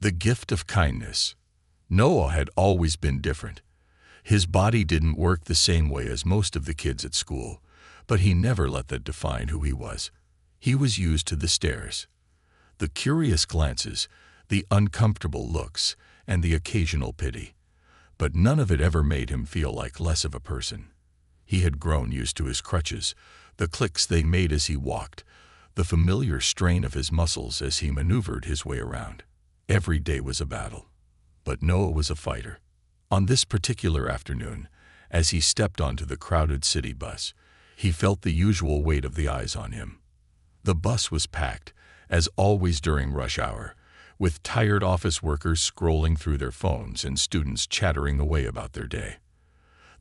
The gift of kindness. Noah had always been different. His body didn't work the same way as most of the kids at school, but he never let that define who he was. He was used to the stares, the curious glances, the uncomfortable looks, and the occasional pity. But none of it ever made him feel like less of a person. He had grown used to his crutches, the clicks they made as he walked, the familiar strain of his muscles as he maneuvered his way around. Every day was a battle, but Noah was a fighter. On this particular afternoon, as he stepped onto the crowded city bus, he felt the usual weight of the eyes on him. The bus was packed, as always during rush hour, with tired office workers scrolling through their phones and students chattering away about their day.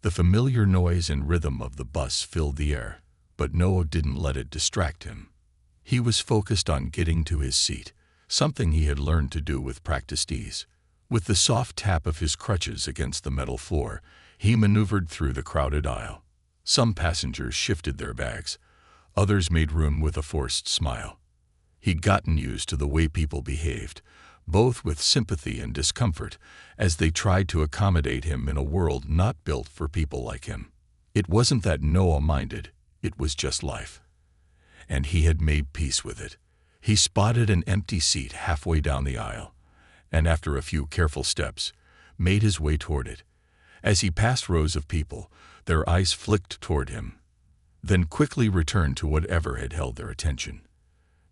The familiar noise and rhythm of the bus filled the air, but Noah didn't let it distract him. He was focused on getting to his seat, something he had learned to do with practiced ease. With the soft tap of his crutches against the metal floor, he maneuvered through the crowded aisle. Some passengers shifted their bags. Others made room with a forced smile. He'd gotten used to the way people behaved, both with sympathy and discomfort, as they tried to accommodate him in a world not built for people like him. It wasn't that Noah minded, it was just life. And he had made peace with it. He spotted an empty seat halfway down the aisle, and after a few careful steps, made his way toward it. As he passed rows of people, their eyes flicked toward him, then quickly returned to whatever had held their attention.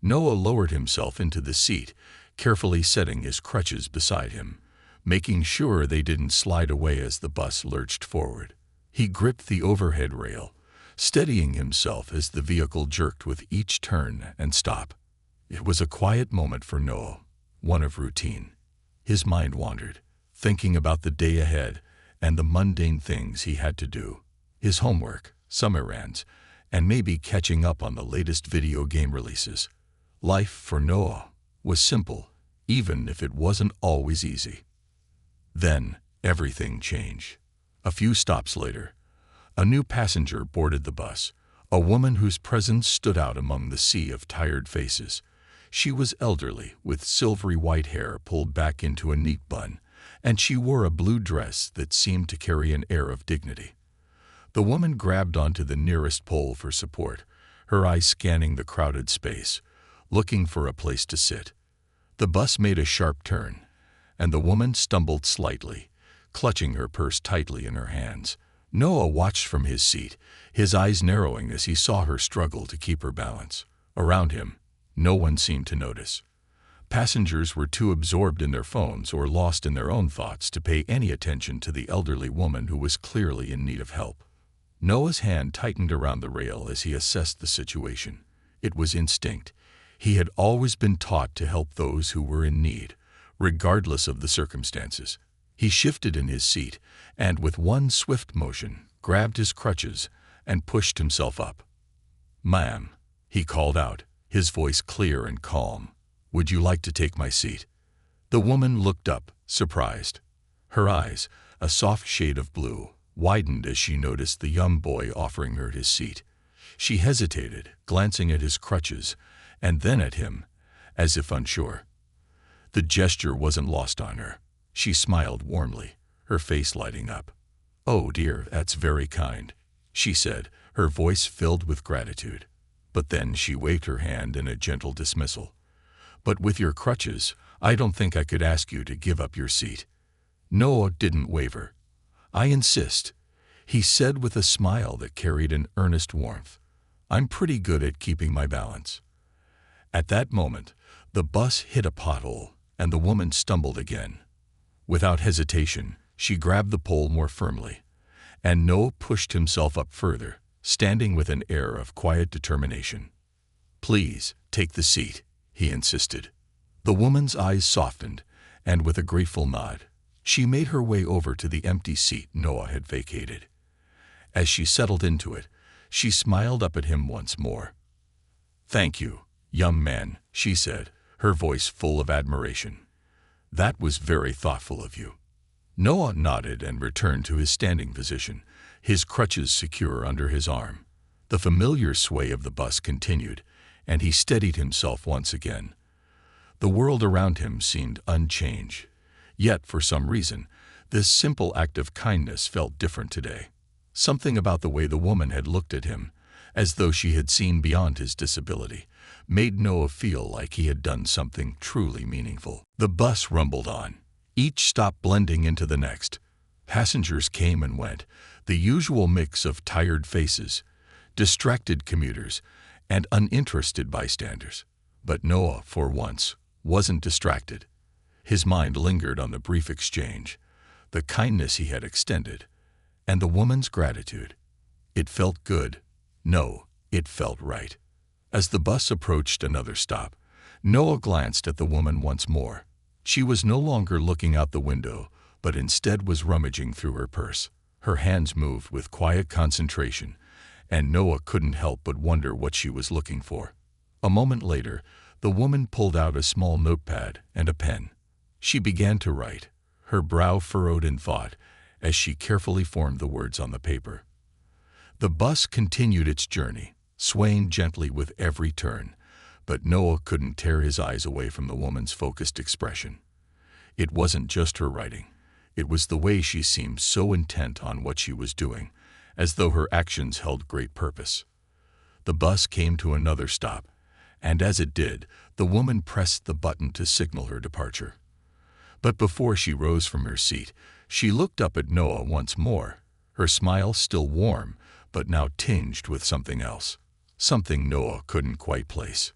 Noah lowered himself into the seat, carefully setting his crutches beside him, making sure they didn't slide away as the bus lurched forward. He gripped the overhead rail, steadying himself as the vehicle jerked with each turn and stop. It was a quiet moment for Noah, one of routine. His mind wandered, thinking about the day ahead and the mundane things he had to do. His homework, some errands, and maybe catching up on the latest video game releases. Life for Noah was simple, even if it wasn't always easy. Then, everything changed. A few stops later, a new passenger boarded the bus, a woman whose presence stood out among the sea of tired faces. She was elderly, with silvery white hair pulled back into a neat bun, and she wore a blue dress that seemed to carry an air of dignity. The woman grabbed onto the nearest pole for support, her eyes scanning the crowded space, looking for a place to sit. The bus made a sharp turn, and the woman stumbled slightly, clutching her purse tightly in her hands. Noah watched from his seat, his eyes narrowing as he saw her struggle to keep her balance. Around him, no one seemed to notice. Passengers were too absorbed in their phones or lost in their own thoughts to pay any attention to the elderly woman who was clearly in need of help. Noah's hand tightened around the rail as he assessed the situation. It was instinct. He had always been taught to help those who were in need, regardless of the circumstances. He shifted in his seat and, with one swift motion, grabbed his crutches and pushed himself up. "Ma'am," he called out, his voice clear and calm. "Would you like to take my seat?" The woman looked up, surprised. Her eyes, a soft shade of blue, widened as she noticed the young boy offering her his seat. She hesitated, glancing at his crutches, and then at him, as if unsure. The gesture wasn't lost on her. She smiled warmly, her face lighting up. "Oh dear, that's very kind," she said, her voice filled with gratitude. But then she waved her hand in a gentle dismissal. "But with your crutches, I don't think I could ask you to give up your seat." Noah didn't waver. "I insist," he said with a smile that carried an earnest warmth. "I'm pretty good at keeping my balance." At that moment, the bus hit a pothole, and the woman stumbled again. Without hesitation, she grabbed the pole more firmly, and Noah pushed himself up further, standing with an air of quiet determination. "Please, take the seat," he insisted. The woman's eyes softened, and with a grateful nod, she made her way over to the empty seat Noah had vacated. As she settled into it, she smiled up at him once more. "Thank you, young man," she said, her voice full of admiration. "That was very thoughtful of you." Noah nodded and returned to his standing position, his crutches secure under his arm. The familiar sway of the bus continued, and he steadied himself once again. The world around him seemed unchanged. Yet, for some reason, this simple act of kindness felt different today. Something about the way the woman had looked at him, as though she had seen beyond his disability, made Noah feel like he had done something truly meaningful. The bus rumbled on, each stop blending into the next. Passengers came and went, the usual mix of tired faces, distracted commuters, and uninterested bystanders. But Noah, for once, wasn't distracted. His mind lingered on the brief exchange, the kindness he had extended, and the woman's gratitude. It felt good. No, it felt right. As the bus approached another stop, Noah glanced at the woman once more. She was no longer looking out the window, but instead was rummaging through her purse. Her hands moved with quiet concentration, and Noah couldn't help but wonder what she was looking for. A moment later, the woman pulled out a small notepad and a pen. She began to write, her brow furrowed in thought as she carefully formed the words on the paper. The bus continued its journey, swaying gently with every turn, but Noah couldn't tear his eyes away from the woman's focused expression. It wasn't just her writing. It was the way she seemed so intent on what she was doing, as though her actions held great purpose. The bus came to another stop, and as it did, the woman pressed the button to signal her departure. But before she rose from her seat, she looked up at Noah once more, her smile still warm, but now tinged with something else, something Noah couldn't quite place.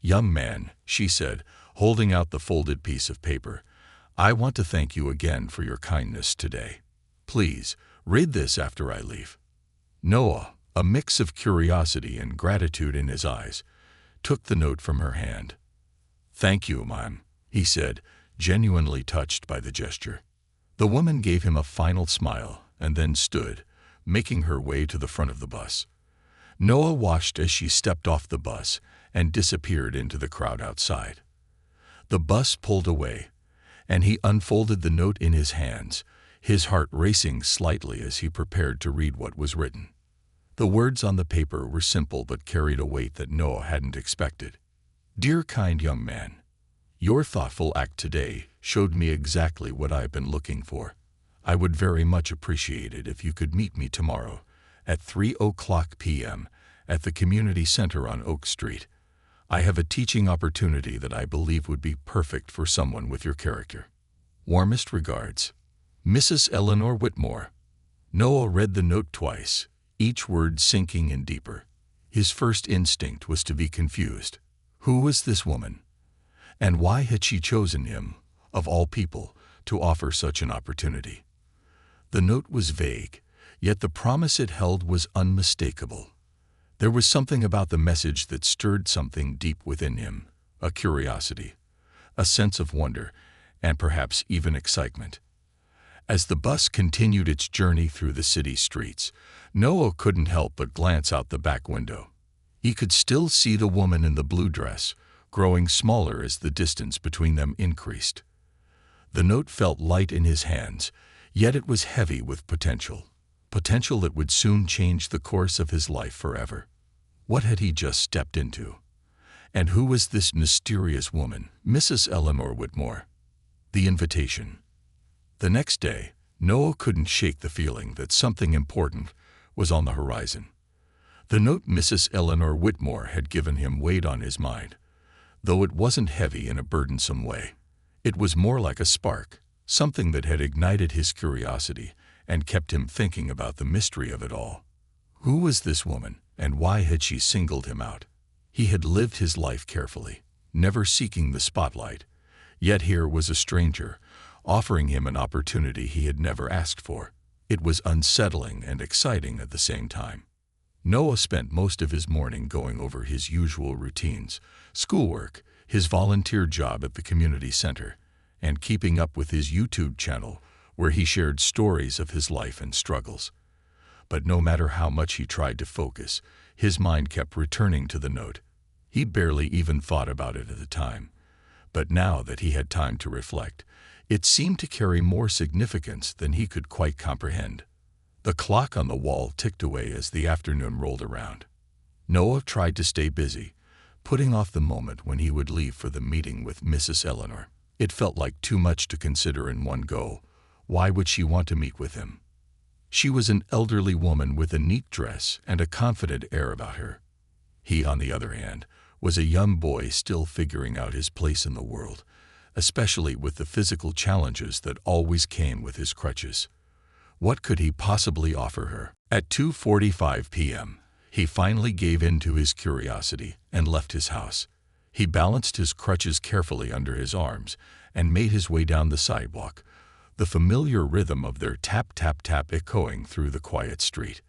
"Young man," she said, holding out the folded piece of paper, "I want to thank you again for your kindness today. Please, read this after I leave." Noah, a mix of curiosity and gratitude in his eyes, took the note from her hand. "Thank you, ma'am," he said, genuinely touched by the gesture. The woman gave him a final smile and then stood, making her way to the front of the bus. Noah watched as she stepped off the bus and disappeared into the crowd outside. The bus pulled away, and he unfolded the note in his hands, his heart racing slightly as he prepared to read what was written. The words on the paper were simple but carried a weight that Noah hadn't expected. "Dear kind young man, your thoughtful act today showed me exactly what I've been looking for. I would very much appreciate it if you could meet me tomorrow at 3:00 p.m. at the community center on Oak Street. I have a teaching opportunity that I believe would be perfect for someone with your character. Warmest regards, Mrs. Eleanor Whitmore." Noah read the note twice, each word sinking in deeper. His first instinct was to be confused. Who was this woman? And why had she chosen him, of all people, to offer such an opportunity? The note was vague, yet the promise it held was unmistakable. There was something about the message that stirred something deep within him, a curiosity, a sense of wonder, and perhaps even excitement. As the bus continued its journey through the city streets, Noah couldn't help but glance out the back window. He could still see the woman in the blue dress, growing smaller as the distance between them increased. The note felt light in his hands, yet it was heavy with potential that would soon change the course of his life forever. What had he just stepped into? And who was this mysterious woman, Mrs. Eleanor Whitmore? The invitation. The next day, Noah couldn't shake the feeling that something important was on the horizon. The note Mrs. Eleanor Whitmore had given him weighed on his mind, though it wasn't heavy in a burdensome way. It was more like a spark, something that had ignited his curiosity and kept him thinking about the mystery of it all. Who was this woman, and why had she singled him out? He had lived his life carefully, never seeking the spotlight, yet here was a stranger, offering him an opportunity he had never asked for. It was unsettling and exciting at the same time. Noah spent most of his morning going over his usual routines, schoolwork, his volunteer job at the community center, and keeping up with his YouTube channel, where he shared stories of his life and struggles. But no matter how much he tried to focus, his mind kept returning to the note. He barely even thought about it at the time. But now that he had time to reflect, it seemed to carry more significance than he could quite comprehend. The clock on the wall ticked away as the afternoon rolled around. Noah tried to stay busy, putting off the moment when he would leave for the meeting with Mrs. Eleanor. It felt like too much to consider in one go. Why would she want to meet with him? She was an elderly woman with a neat dress and a confident air about her. He, on the other hand, was a young boy still figuring out his place in the world, especially with the physical challenges that always came with his crutches. What could he possibly offer her? At 2:45 p.m., he finally gave in to his curiosity and left his house. He balanced his crutches carefully under his arms and made his way down the sidewalk, the familiar rhythm of their tap-tap-tap echoing through the quiet street.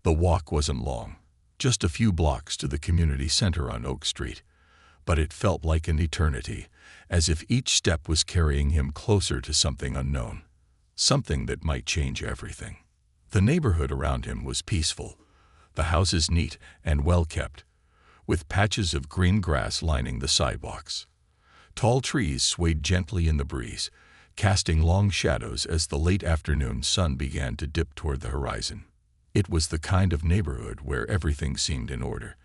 The walk wasn't long, just a few blocks to the community center on Oak Street, but it felt like an eternity, as if each step was carrying him closer to something unknown, something that might change everything. The neighborhood around him was peaceful, the houses neat and well-kept, with patches of green grass lining the sidewalks. Tall trees swayed gently in the breeze, casting long shadows as the late afternoon sun began to dip toward the horizon. It was the kind of neighborhood where everything seemed in order,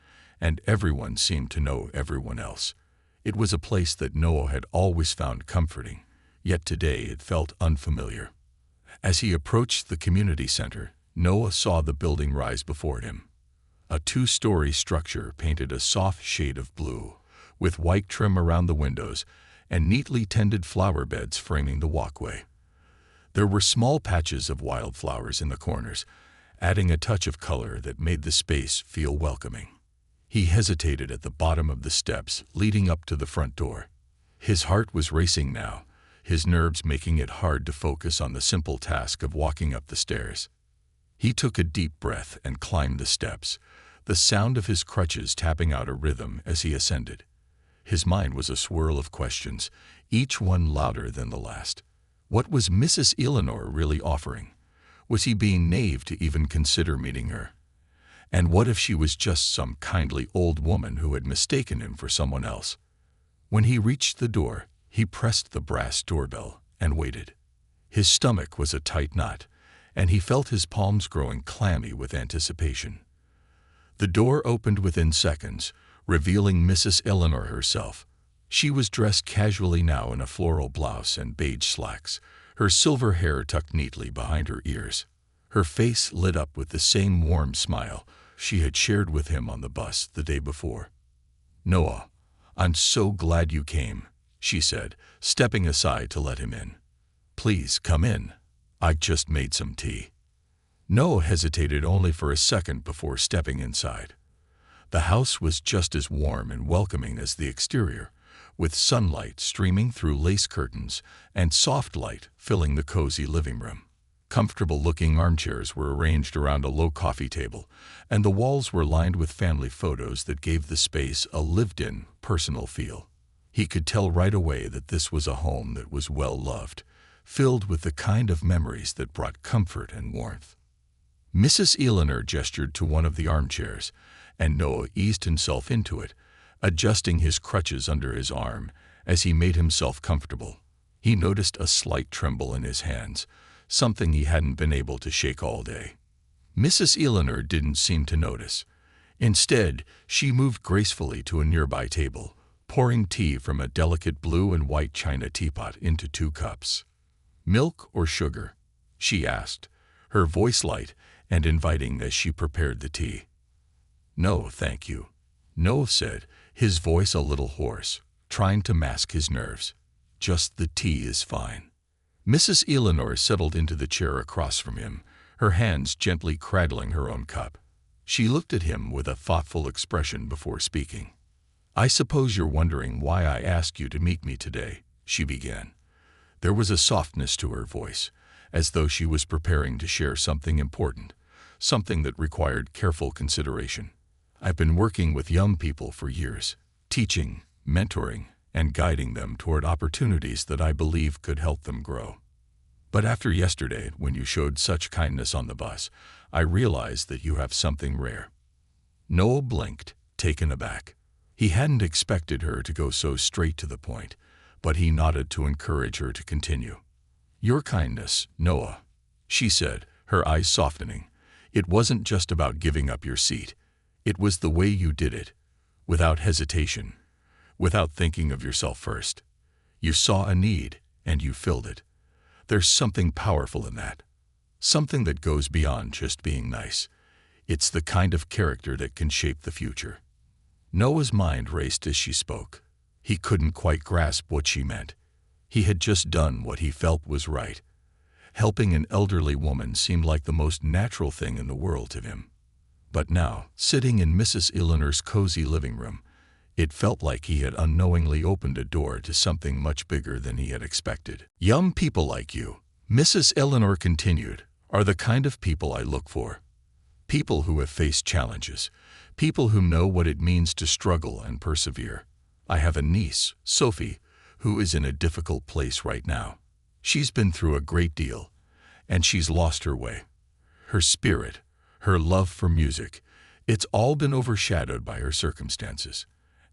and everyone seemed to know everyone else. It was a place that Noah had always found comforting, yet today it felt unfamiliar. As he approached the community center, Noah saw the building rise before him. A two-story structure painted a soft shade of blue, with white trim around the windows and neatly tended flower beds framing the walkway. There were small patches of wildflowers in the corners, adding a touch of color that made the space feel welcoming. He hesitated at the bottom of the steps leading up to the front door. His heart was racing now, his nerves making it hard to focus on the simple task of walking up the stairs. He took a deep breath and climbed the steps, the sound of his crutches tapping out a rhythm as he ascended. His mind was a swirl of questions, each one louder than the last. What was Mrs. Eleanor really offering? Was he being naive to even consider meeting her? And what if she was just some kindly old woman who had mistaken him for someone else? When he reached the door, he pressed the brass doorbell and waited. His stomach was a tight knot, and he felt his palms growing clammy with anticipation. The door opened within seconds, revealing Mrs. Eleanor herself. She was dressed casually now in a floral blouse and beige slacks, her silver hair tucked neatly behind her ears. Her face lit up with the same warm smile she had shared with him on the bus the day before. "Noah, I'm so glad you came," she said, stepping aside to let him in. "Please come in. I've just made some tea." Noah hesitated only for a second before stepping inside. The house was just as warm and welcoming as the exterior, with sunlight streaming through lace curtains and soft light filling the cozy living room. Comfortable-looking armchairs were arranged around a low coffee table, and the walls were lined with family photos that gave the space a lived-in, personal feel. He could tell right away that this was a home that was well-loved, filled with the kind of memories that brought comfort and warmth. Mrs. Eleanor gestured to one of the armchairs, and Noah eased himself into it, adjusting his crutches under his arm as he made himself comfortable. He noticed a slight tremble in his hands, something he hadn't been able to shake all day. Mrs. Eleanor didn't seem to notice. Instead, she moved gracefully to a nearby table, pouring tea from a delicate blue and white china teapot into 2 cups. "Milk or sugar?" she asked, her voice light and inviting as she prepared the tea. "No, thank you," Noah said, his voice a little hoarse, trying to mask his nerves. "Just the tea is fine." Mrs. Eleanor settled into the chair across from him, her hands gently cradling her own cup. She looked at him with a thoughtful expression before speaking. "I suppose you're wondering why I asked you to meet me today," she began. There was a softness to her voice, as though she was preparing to share something important, something that required careful consideration. "I've been working with young people for years, teaching, mentoring, and guiding them toward opportunities that I believe could help them grow. But after yesterday, when you showed such kindness on the bus, I realized that you have something rare." Noah blinked, taken aback. He hadn't expected her to go so straight to the point, but he nodded to encourage her to continue. "Your kindness, Noah," she said, her eyes softening. "It wasn't just about giving up your seat. It was the way you did it, without hesitation, without thinking of yourself first. You saw a need, and you filled it. There's something powerful in that. Something that goes beyond just being nice. It's the kind of character that can shape the future. Noah's mind raced as she spoke. He couldn't quite grasp what she meant. He had just done what he felt was right. Helping an elderly woman seemed like the most natural thing in the world to him. But now, sitting in Mrs. Eleanor's cozy living room, it felt like he had unknowingly opened a door to something much bigger than he had expected. Young people like you, Mrs. Eleanor continued, are the kind of people I look for. People who have faced challenges, people who know what it means to struggle and persevere. I have a niece, Sophie, who is in a difficult place right now. She's been through a great deal, and she's lost her way. Her spirit, her love for music, it's all been overshadowed by her circumstances.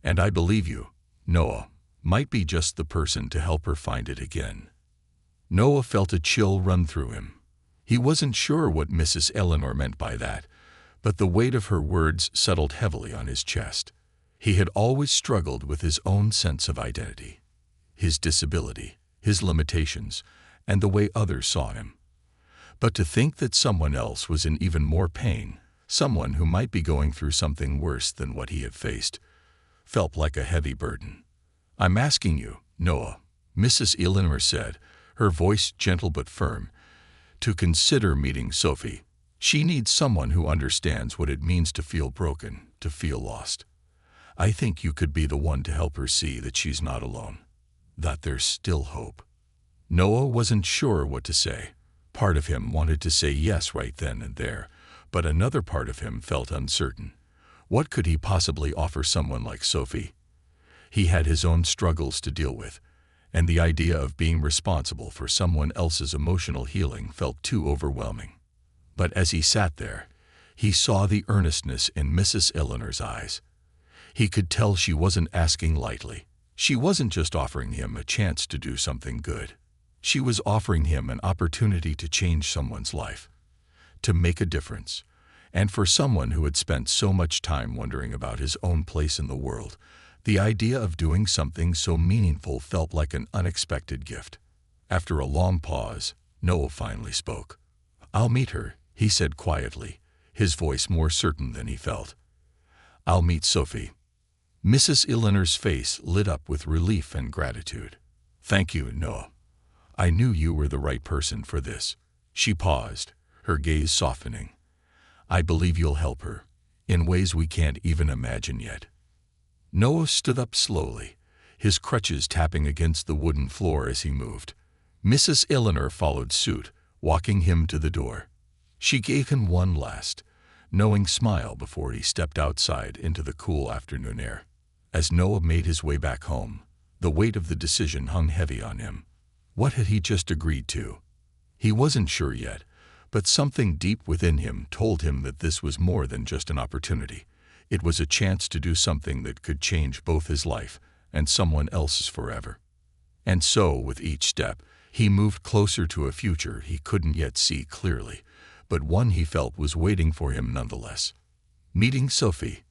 And I believe you, Noah, might be just the person to help her find it again. Noah felt a chill run through him. He wasn't sure what Mrs. Eleanor meant by that, but the weight of her words settled heavily on his chest. He had always struggled with his own sense of identity, his disability, his limitations, and the way others saw him. But to think that someone else was in even more pain, someone who might be going through something worse than what he had faced, felt like a heavy burden. I'm asking you, Noah, Mrs. Eleanor said, her voice gentle but firm, to consider meeting Sophie. She needs someone who understands what it means to feel broken, to feel lost. I think you could be the one to help her see that she's not alone, that there's still hope. Noah wasn't sure what to say. Part of him wanted to say yes right then and there, but another part of him felt uncertain. What could he possibly offer someone like Sophie? He had his own struggles to deal with, and the idea of being responsible for someone else's emotional healing felt too overwhelming. But as he sat there, he saw the earnestness in Mrs. Eleanor's eyes. He could tell she wasn't asking lightly. She wasn't just offering him a chance to do something good. She was offering him an opportunity to change someone's life, to make a difference. And for someone who had spent so much time wondering about his own place in the world, the idea of doing something so meaningful felt like an unexpected gift. After a long pause, Noah finally spoke. I'll meet her, he said quietly, his voice more certain than he felt. I'll meet Sophie. Mrs. Eleanor's face lit up with relief and gratitude. Thank you, Noah. I knew you were the right person for this. She paused, her gaze softening. I believe you'll help her, in ways we can't even imagine yet. Noah stood up slowly, his crutches tapping against the wooden floor as he moved. Mrs. Eleanor followed suit, walking him to the door. She gave him one last, knowing smile before he stepped outside into the cool afternoon air. As Noah made his way back home, the weight of the decision hung heavy on him. What had he just agreed to? He wasn't sure yet, but something deep within him told him that this was more than just an opportunity. It was a chance to do something that could change both his life and someone else's forever. And so, with each step, he moved closer to a future he couldn't yet see clearly, but one he felt was waiting for him nonetheless. Meeting Sophie.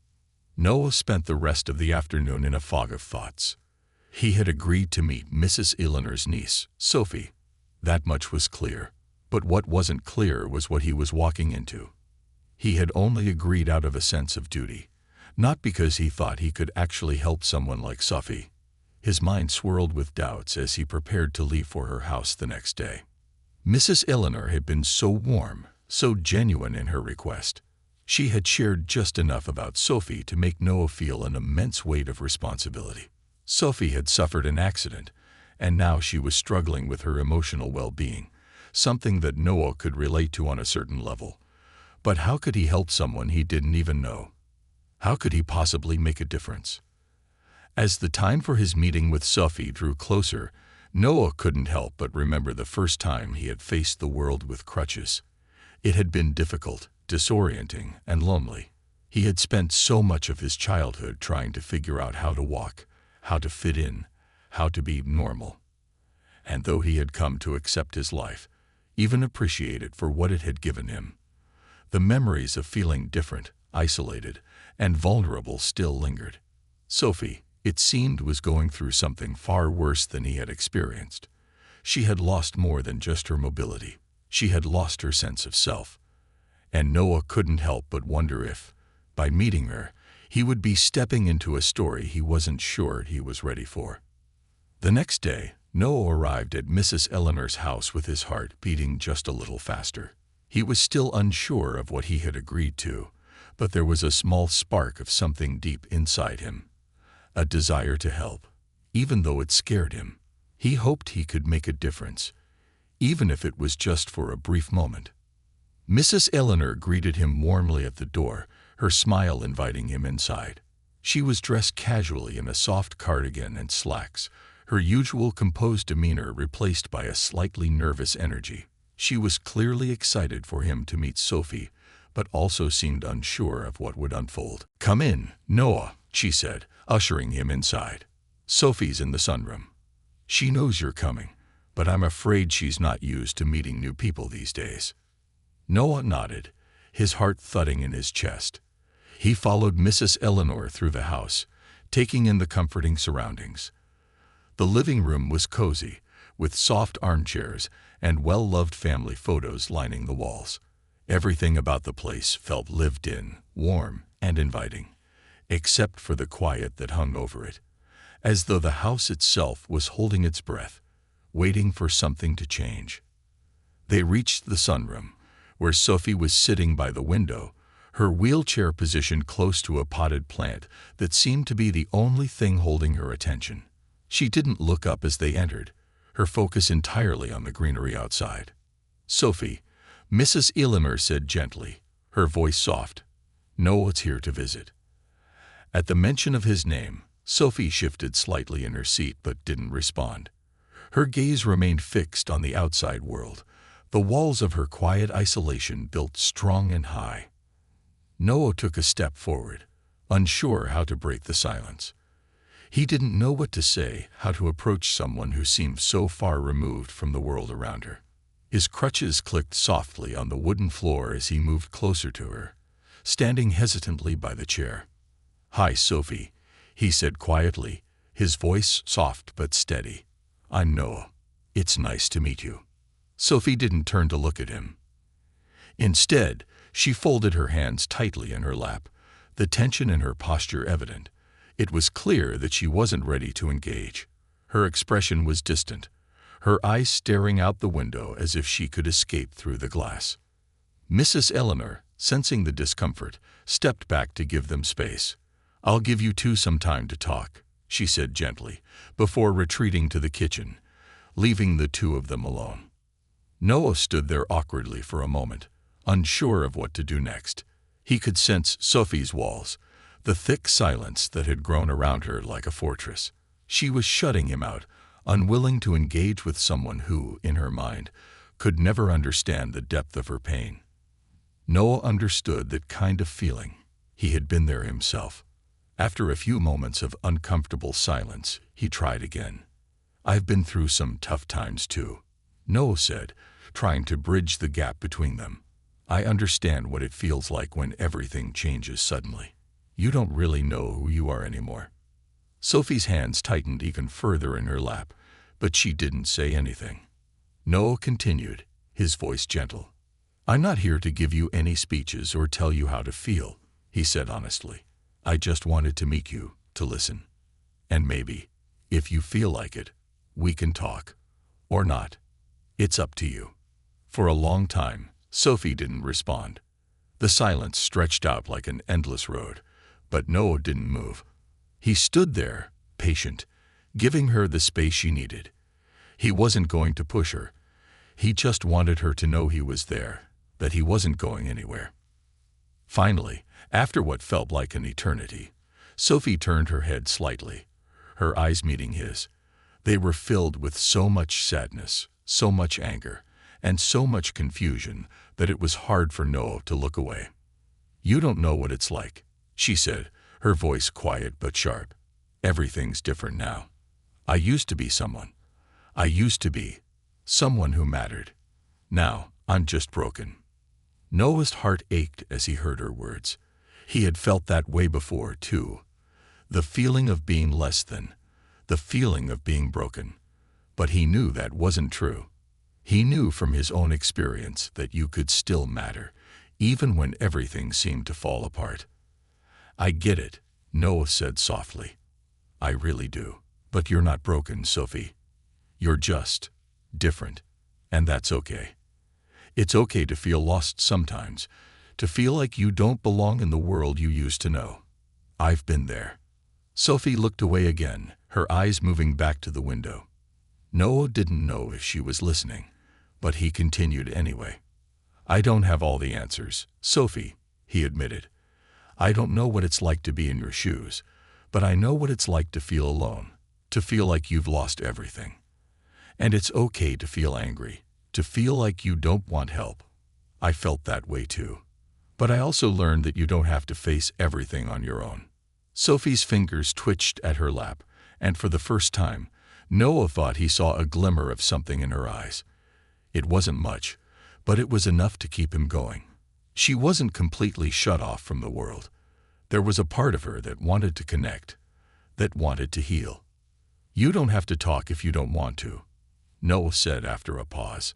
Noah spent the rest of the afternoon in a fog of thoughts. He had agreed to meet Mrs. Eleanor's niece, Sophie. That much was clear. But what wasn't clear was what he was walking into. He had only agreed out of a sense of duty, not because he thought he could actually help someone like Sophie. His mind swirled with doubts as he prepared to leave for her house the next day. Mrs. Eleanor had been so warm, so genuine in her request. She had shared just enough about Sophie to make Noah feel an immense weight of responsibility. Sophie had suffered an accident, and now she was struggling with her emotional well-being, something that Noah could relate to on a certain level. But how could he help someone he didn't even know? How could he possibly make a difference? As the time for his meeting with Sophie drew closer, Noah couldn't help but remember the first time he had faced the world with crutches. It had been difficult, disorienting, and lonely. He had spent so much of his childhood trying to figure out how to walk, how to fit in, how to be normal. And though he had come to accept his life, even appreciate it for what it had given him, the memories of feeling different, isolated, and vulnerable still lingered. Sophie, it seemed, was going through something far worse than he had experienced. She had lost more than just her mobility. She had lost her sense of self. And Noah couldn't help but wonder if, by meeting her, he would be stepping into a story he wasn't sure he was ready for. The next day, Noah arrived at Mrs. Eleanor's house with his heart beating just a little faster. He was still unsure of what he had agreed to, but there was a small spark of something deep inside him, a desire to help, even though it scared him. He hoped he could make a difference, even if it was just for a brief moment. Mrs. Eleanor greeted him warmly at the door, her smile inviting him inside. She was dressed casually in a soft cardigan and slacks, her usual composed demeanor replaced by a slightly nervous energy. She was clearly excited for him to meet Sophie, but also seemed unsure of what would unfold. "Come in, Noah," she said, ushering him inside. "Sophie's in the sunroom. She knows you're coming, but I'm afraid she's not used to meeting new people these days." Noah nodded, his heart thudding in his chest. He followed Mrs. Eleanor through the house, taking in the comforting surroundings. The living room was cozy, with soft armchairs and well-loved family photos lining the walls. Everything about the place felt lived in, warm, and inviting, except for the quiet that hung over it, as though the house itself was holding its breath, waiting for something to change. They reached the sunroom, where Sophie was sitting by the window, her wheelchair positioned close to a potted plant that seemed to be the only thing holding her attention. She didn't look up as they entered, her focus entirely on the greenery outside. "Sophie," Mrs. Eleanor said gently, her voice soft, "Noah's here to visit." At the mention of his name, Sophie shifted slightly in her seat but didn't respond. Her gaze remained fixed on the outside world, the walls of her quiet isolation built strong and high. Noah took a step forward, unsure how to break the silence. He didn't know what to say, how to approach someone who seemed so far removed from the world around her. His crutches clicked softly on the wooden floor as he moved closer to her, standing hesitantly by the chair. "Hi, Sophie," he said quietly, his voice soft but steady. "I'm Noah. It's nice to meet you." Sophie didn't turn to look at him. Instead, she folded her hands tightly in her lap, the tension in her posture evident. It was clear that she wasn't ready to engage. Her expression was distant, her eyes staring out the window as if she could escape through the glass. Mrs. Eleanor, sensing the discomfort, stepped back to give them space. "I'll give you two some time to talk," she said gently, before retreating to the kitchen, leaving the two of them alone. Noah stood there awkwardly for a moment, unsure of what to do next. He could sense Sophie's walls, the thick silence that had grown around her like a fortress. She was shutting him out, unwilling to engage with someone who, in her mind, could never understand the depth of her pain. Noah understood that kind of feeling. He had been there himself. After a few moments of uncomfortable silence, he tried again. "I've been through some tough times too," Noah said, trying to bridge the gap between them. "I understand what it feels like when everything changes suddenly. You don't really know who you are anymore." Sophie's hands tightened even further in her lap, but she didn't say anything. Noah continued, his voice gentle. "I'm not here to give you any speeches or tell you how to feel," he said honestly. "I just wanted to meet you, to listen. And maybe, if you feel like it, we can talk. Or not. It's up to you." For a long time, Sophie didn't respond. The silence stretched out like an endless road, but Noah didn't move. He stood there, patient, giving her the space she needed. He wasn't going to push her. He just wanted her to know he was there, that he wasn't going anywhere. Finally, after what felt like an eternity, Sophie turned her head slightly, her eyes meeting his. They were filled with so much sadness, so much anger, and so much confusion that it was hard for Noah to look away. "You don't know what it's like," she said, her voice quiet but sharp. "Everything's different now. I used to be someone. I used to be someone who mattered. Now, I'm just broken." Noah's heart ached as he heard her words. He had felt that way before, too. The feeling of being less than. The feeling of being broken. But he knew that wasn't true. He knew from his own experience that you could still matter, even when everything seemed to fall apart. "I get it," Noah said softly. "I really do. But you're not broken, Sophie. You're just different, and that's okay. It's okay to feel lost sometimes, to feel like you don't belong in the world you used to know. I've been there." Sophie looked away again, her eyes moving back to the window. Noah didn't know if she was listening, but he continued anyway. "I don't have all the answers, Sophie," he admitted. "I don't know what it's like to be in your shoes, but I know what it's like to feel alone, to feel like you've lost everything. And it's okay to feel angry, to feel like you don't want help. I felt that way too. But I also learned that you don't have to face everything on your own." Sophie's fingers twitched at her lap, and for the first time, Noah thought he saw a glimmer of something in her eyes. It wasn't much, but it was enough to keep him going. She wasn't completely shut off from the world. There was a part of her that wanted to connect, that wanted to heal. "You don't have to talk if you don't want to," Noah said after a pause.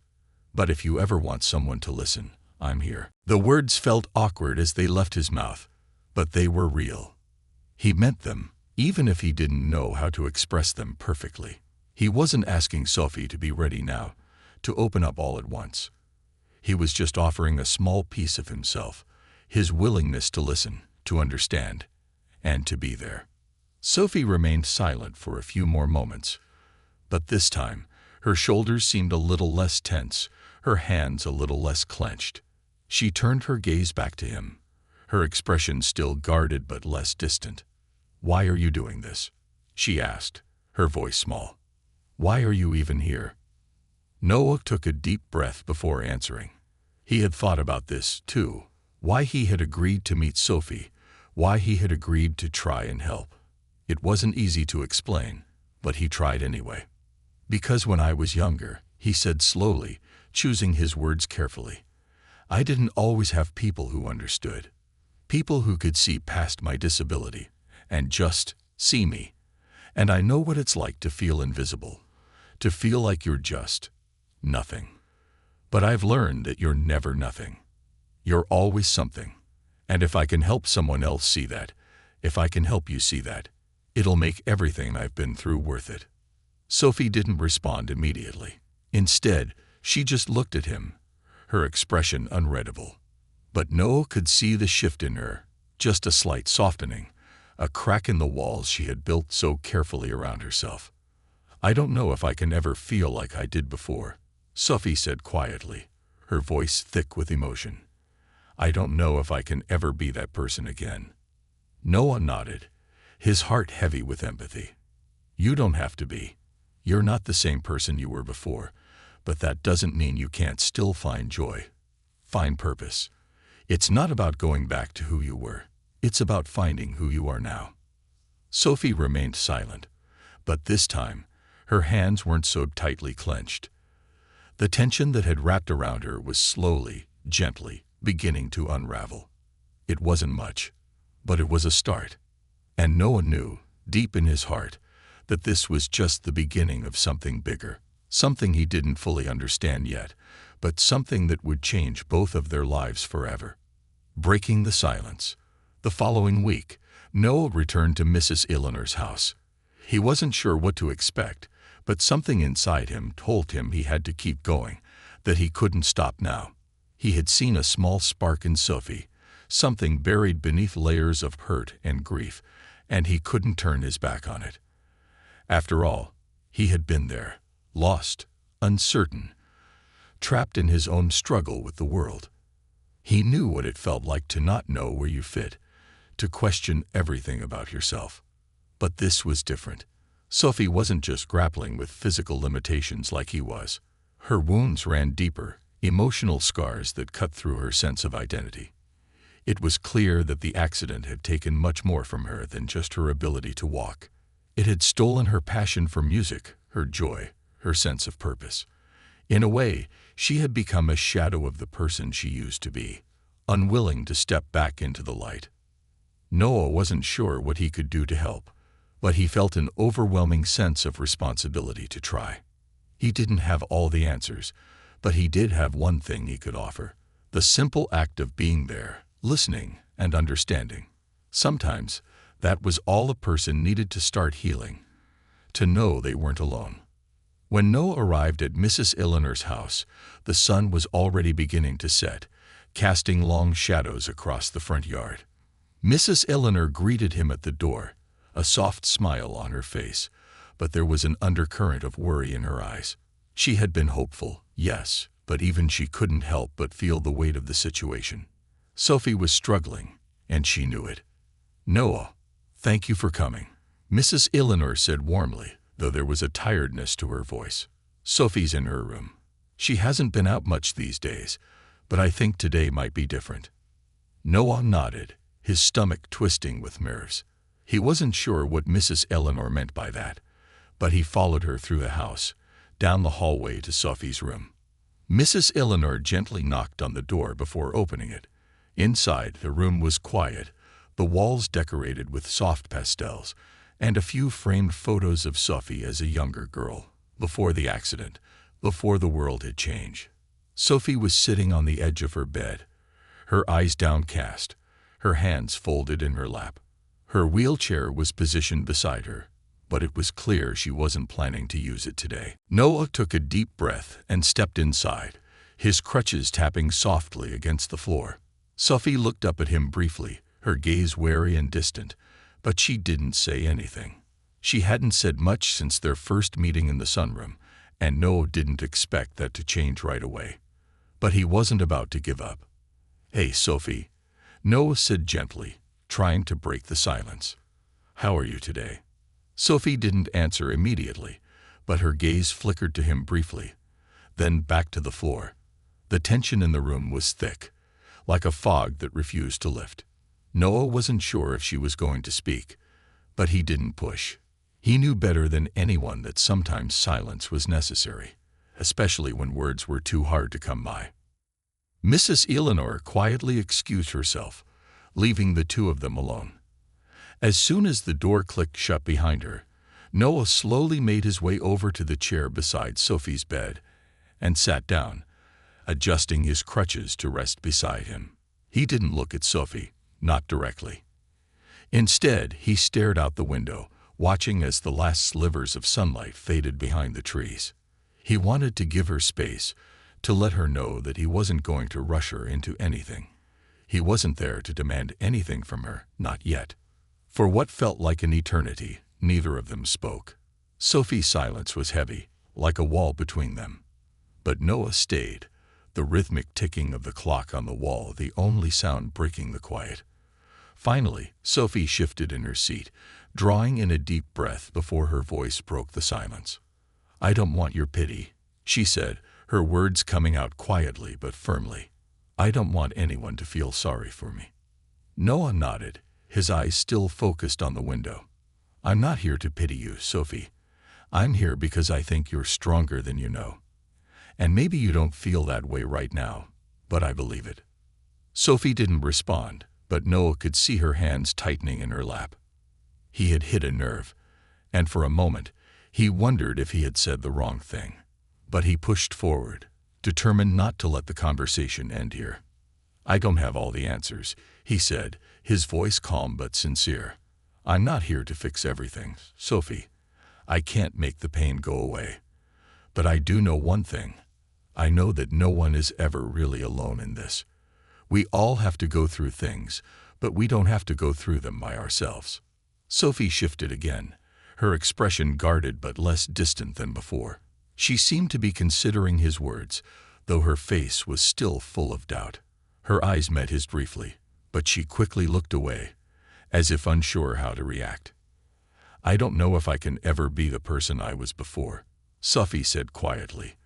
"But if you ever want someone to listen, I'm here." The words felt awkward as they left his mouth, but they were real. He meant them, even if he didn't know how to express them perfectly. He wasn't asking Sophie to be ready now, to open up all at once. He was just offering a small piece of himself, his willingness to listen, to understand, and to be there. Sophie remained silent for a few more moments, but this time, her shoulders seemed a little less tense, her hands a little less clenched. She turned her gaze back to him, her expression still guarded but less distant. "Why are you doing this?" she asked, her voice small. "Why are you even here?" Noah took a deep breath before answering. He had thought about this, too. Why he had agreed to meet Sophie, why he had agreed to try and help. It wasn't easy to explain, but he tried anyway. "Because when I was younger," he said slowly, choosing his words carefully, "I didn't always have people who understood. People who could see past my disability and just see me. And I know what it's like to feel invisible, to feel like you're just nothing. But I've learned that you're never nothing. You're always something. And if I can help someone else see that, if I can help you see that, it'll make everything I've been through worth it." Sophie didn't respond immediately. Instead, she just looked at him, her expression unreadable. But Noah could see the shift in her, just a slight softening, a crack in the walls she had built so carefully around herself. "I don't know if I can ever feel like I did before," Sophie said quietly, her voice thick with emotion. "I don't know if I can ever be that person again." Noah nodded, his heart heavy with empathy. "You don't have to be. You're not the same person you were before, but that doesn't mean you can't still find joy, find purpose. It's not about going back to who you were. It's about finding who you are now." Sophie remained silent, but this time, her hands weren't so tightly clenched. The tension that had wrapped around her was slowly, gently, beginning to unravel. It wasn't much, but it was a start. And Noah knew, deep in his heart, that this was just the beginning of something bigger, something he didn't fully understand yet, but something that would change both of their lives forever. Breaking the silence. The following week, Noah returned to Mrs. Eleanor's house. He wasn't sure what to expect, but something inside him told him he had to keep going, that he couldn't stop now. He had seen a small spark in Sophie, something buried beneath layers of hurt and grief, and he couldn't turn his back on it. After all, he had been there, lost, uncertain, trapped in his own struggle with the world. He knew what it felt like to not know where you fit, to question everything about yourself. But this was different. Sophie wasn't just grappling with physical limitations like he was. Her wounds ran deeper, emotional scars that cut through her sense of identity. It was clear that the accident had taken much more from her than just her ability to walk. It had stolen her passion for music, her joy, her sense of purpose. In a way, she had become a shadow of the person she used to be, unwilling to step back into the light. Noah wasn't sure what he could do to help, but he felt an overwhelming sense of responsibility to try. He didn't have all the answers, but he did have one thing he could offer: the simple act of being there, listening and understanding. Sometimes that was all a person needed to start healing, to know they weren't alone. When Noah arrived at Mrs. Eleanor's house, the sun was already beginning to set, casting long shadows across the front yard. Mrs. Eleanor greeted him at the door, a soft smile on her face, but there was an undercurrent of worry in her eyes. She had been hopeful, yes, but even she couldn't help but feel the weight of the situation. Sophie was struggling, and she knew it. "Noah, thank you for coming," Mrs. Eleanor said warmly, though there was a tiredness to her voice. "Sophie's in her room. She hasn't been out much these days, but I think today might be different." Noah nodded, his stomach twisting with nerves. He wasn't sure what Mrs. Eleanor meant by that, but he followed her through the house, down the hallway to Sophie's room. Mrs. Eleanor gently knocked on the door before opening it. Inside, the room was quiet, the walls decorated with soft pastels, and a few framed photos of Sophie as a younger girl, before the accident, before the world had changed. Sophie was sitting on the edge of her bed, her eyes downcast, her hands folded in her lap. Her wheelchair was positioned beside her, but it was clear she wasn't planning to use it today. Noah took a deep breath and stepped inside, his crutches tapping softly against the floor. Sophie looked up at him briefly, her gaze wary and distant, but she didn't say anything. She hadn't said much since their first meeting in the sunroom, and Noah didn't expect that to change right away. But he wasn't about to give up. "Hey, Sophie," Noah said gently, trying to break the silence. "How are you today?" Sophie didn't answer immediately, but her gaze flickered to him briefly, then back to the floor. The tension in the room was thick, like a fog that refused to lift. Noah wasn't sure if she was going to speak, but he didn't push. He knew better than anyone that sometimes silence was necessary, especially when words were too hard to come by. Mrs. Eleanor quietly excused herself, leaving the two of them alone. As soon as the door clicked shut behind her, Noah slowly made his way over to the chair beside Sophie's bed and sat down, adjusting his crutches to rest beside him. He didn't look at Sophie, not directly. Instead, he stared out the window, watching as the last slivers of sunlight faded behind the trees. He wanted to give her space, to let her know that he wasn't going to rush her into anything. He wasn't there to demand anything from her, not yet. For what felt like an eternity, neither of them spoke. Sophie's silence was heavy, like a wall between them. But Noah stayed, the rhythmic ticking of the clock on the wall the only sound breaking the quiet. Finally, Sophie shifted in her seat, drawing in a deep breath before her voice broke the silence. "I don't want your pity," she said, her words coming out quietly but firmly. "I don't want anyone to feel sorry for me." Noah nodded, his eyes still focused on the window. "I'm not here to pity you, Sophie. I'm here because I think you're stronger than you know. And maybe you don't feel that way right now, but I believe it." Sophie didn't respond, but Noah could see her hands tightening in her lap. He had hit a nerve, and for a moment, he wondered if he had said the wrong thing. But he pushed forward, determined not to let the conversation end here. "I don't have all the answers," he said, his voice calm but sincere. "I'm not here to fix everything, Sophie. I can't make the pain go away. But I do know one thing. I know that no one is ever really alone in this. We all have to go through things, but we don't have to go through them by ourselves." Sophie shifted again, her expression guarded but less distant than before. She seemed to be considering his words, though her face was still full of doubt. Her eyes met his briefly, but she quickly looked away, as if unsure how to react. "I don't know if I can ever be the person I was before," Sophie said quietly,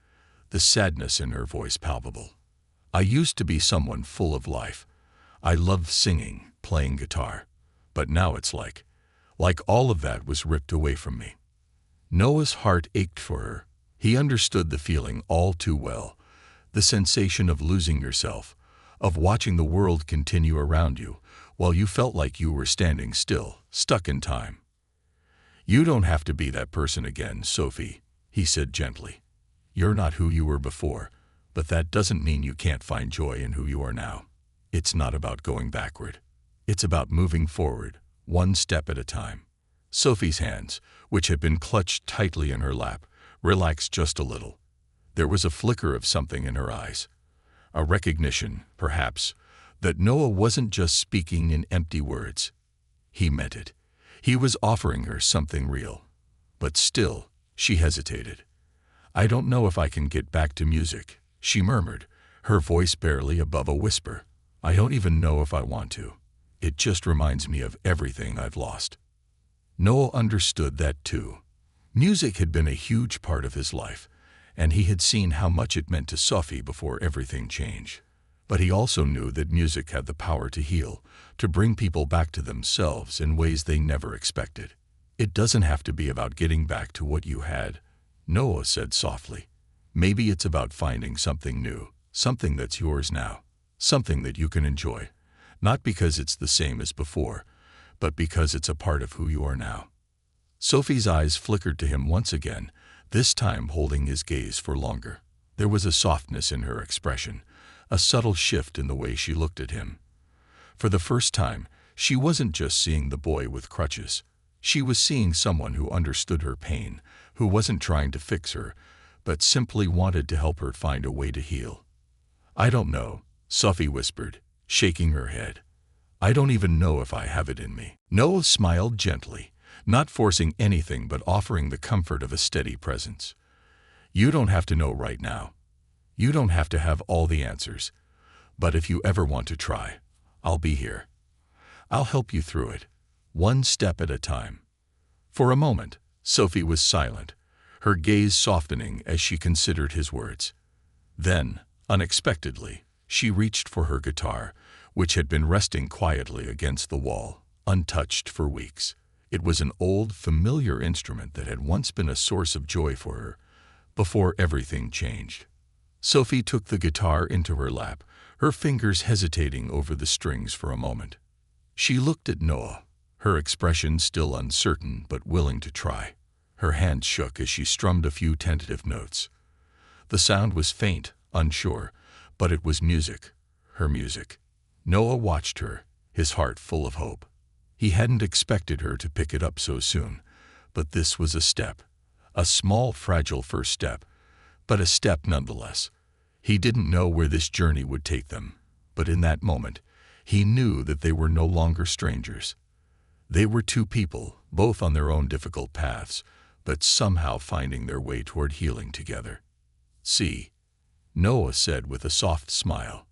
the sadness in her voice palpable. "I used to be someone full of life. I loved singing, playing guitar. But now it's like all of that was ripped away from me." Noah's heart ached for her. He understood the feeling all too well, the sensation of losing yourself, of watching the world continue around you, while you felt like you were standing still, stuck in time. "You don't have to be that person again, Sophie," he said gently. "You're not who you were before, but that doesn't mean you can't find joy in who you are now. It's not about going backward. It's about moving forward, one step at a time." Sophie's hands, which had been clutched tightly in her lap, relaxed just a little. There was a flicker of something in her eyes. A recognition, perhaps, that Noah wasn't just speaking in empty words. He meant it. He was offering her something real. But still, she hesitated. "I don't know if I can get back to music," she murmured, her voice barely above a whisper. "I don't even know if I want to. It just reminds me of everything I've lost." Noah understood that too. Music had been a huge part of his life, and he had seen how much it meant to Sophie before everything changed. But he also knew that music had the power to heal, to bring people back to themselves in ways they never expected. "It doesn't have to be about getting back to what you had," Noah said softly. "Maybe it's about finding something new, something that's yours now, something that you can enjoy, not because it's the same as before, but because it's a part of who you are now." Sophie's eyes flickered to him once again, this time holding his gaze for longer. There was a softness in her expression, a subtle shift in the way she looked at him. For the first time, she wasn't just seeing the boy with crutches. She was seeing someone who understood her pain, who wasn't trying to fix her, but simply wanted to help her find a way to heal. "I don't know," Sophie whispered, shaking her head. "I don't even know if I have it in me." Noah smiled gently, not forcing anything but offering the comfort of a steady presence. "You don't have to know right now. You don't have to have all the answers. But if you ever want to try, I'll be here. I'll help you through it, one step at a time." For a moment, Sophie was silent, her gaze softening as she considered his words. Then, unexpectedly, she reached for her guitar, which had been resting quietly against the wall, untouched for weeks. It was an old, familiar instrument that had once been a source of joy for her, before everything changed. Sophie took the guitar into her lap, her fingers hesitating over the strings for a moment. She looked at Noah, her expression still uncertain but willing to try. Her hands shook as she strummed a few tentative notes. The sound was faint, unsure, but it was music, her music. Noah watched her, his heart full of hope. He hadn't expected her to pick it up so soon, but this was a step, a small, fragile first step, but a step nonetheless. He didn't know where this journey would take them, but in that moment, he knew that they were no longer strangers. They were two people, both on their own difficult paths, but somehow finding their way toward healing together. "See," Noah said with a soft smile.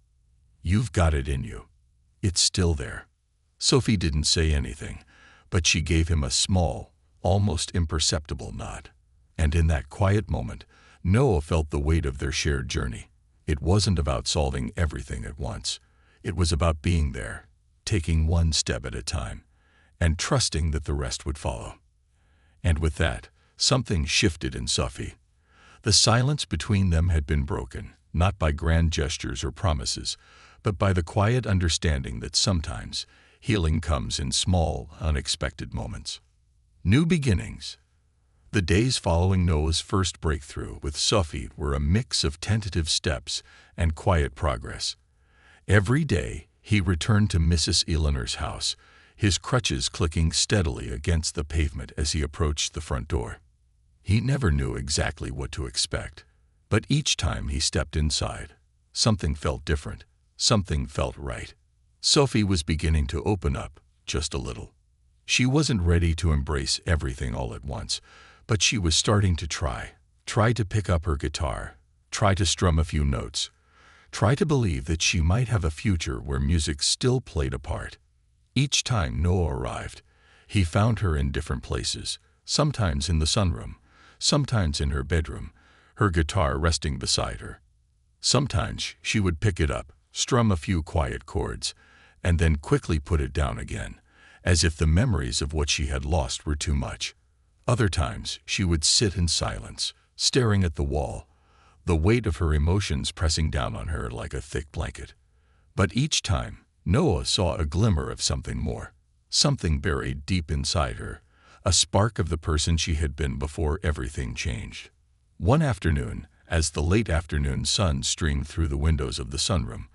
"You've got it in you. It's still there." Sophie didn't say anything, but she gave him a small, almost imperceptible nod. And in that quiet moment, Noah felt the weight of their shared journey. It wasn't about solving everything at once. It was about being there, taking one step at a time, and trusting that the rest would follow. And with that, something shifted in Sophie. The silence between them had been broken, not by grand gestures or promises, but by the quiet understanding that sometimes healing comes in small, unexpected moments. New beginnings. The days following Noah's first breakthrough with Sophie were a mix of tentative steps and quiet progress. Every day, he returned to Mrs. Eleanor's house, his crutches clicking steadily against the pavement as he approached the front door. He never knew exactly what to expect, but each time he stepped inside, something felt different, something felt right. Sophie was beginning to open up, just a little. She wasn't ready to embrace everything all at once, but she was starting to try to pick up her guitar, try to strum a few notes, try to believe that she might have a future where music still played a part. Each time Noah arrived, he found her in different places, sometimes in the sunroom, sometimes in her bedroom, her guitar resting beside her. Sometimes she would pick it up, strum a few quiet chords, and then quickly put it down again, as if the memories of what she had lost were too much. Other times she would sit in silence, staring at the wall, the weight of her emotions pressing down on her like a thick blanket. But each time, Noah saw a glimmer of something more, something buried deep inside her, a spark of the person she had been before everything changed. One afternoon, as the late afternoon sun streamed through the windows of the sunroom,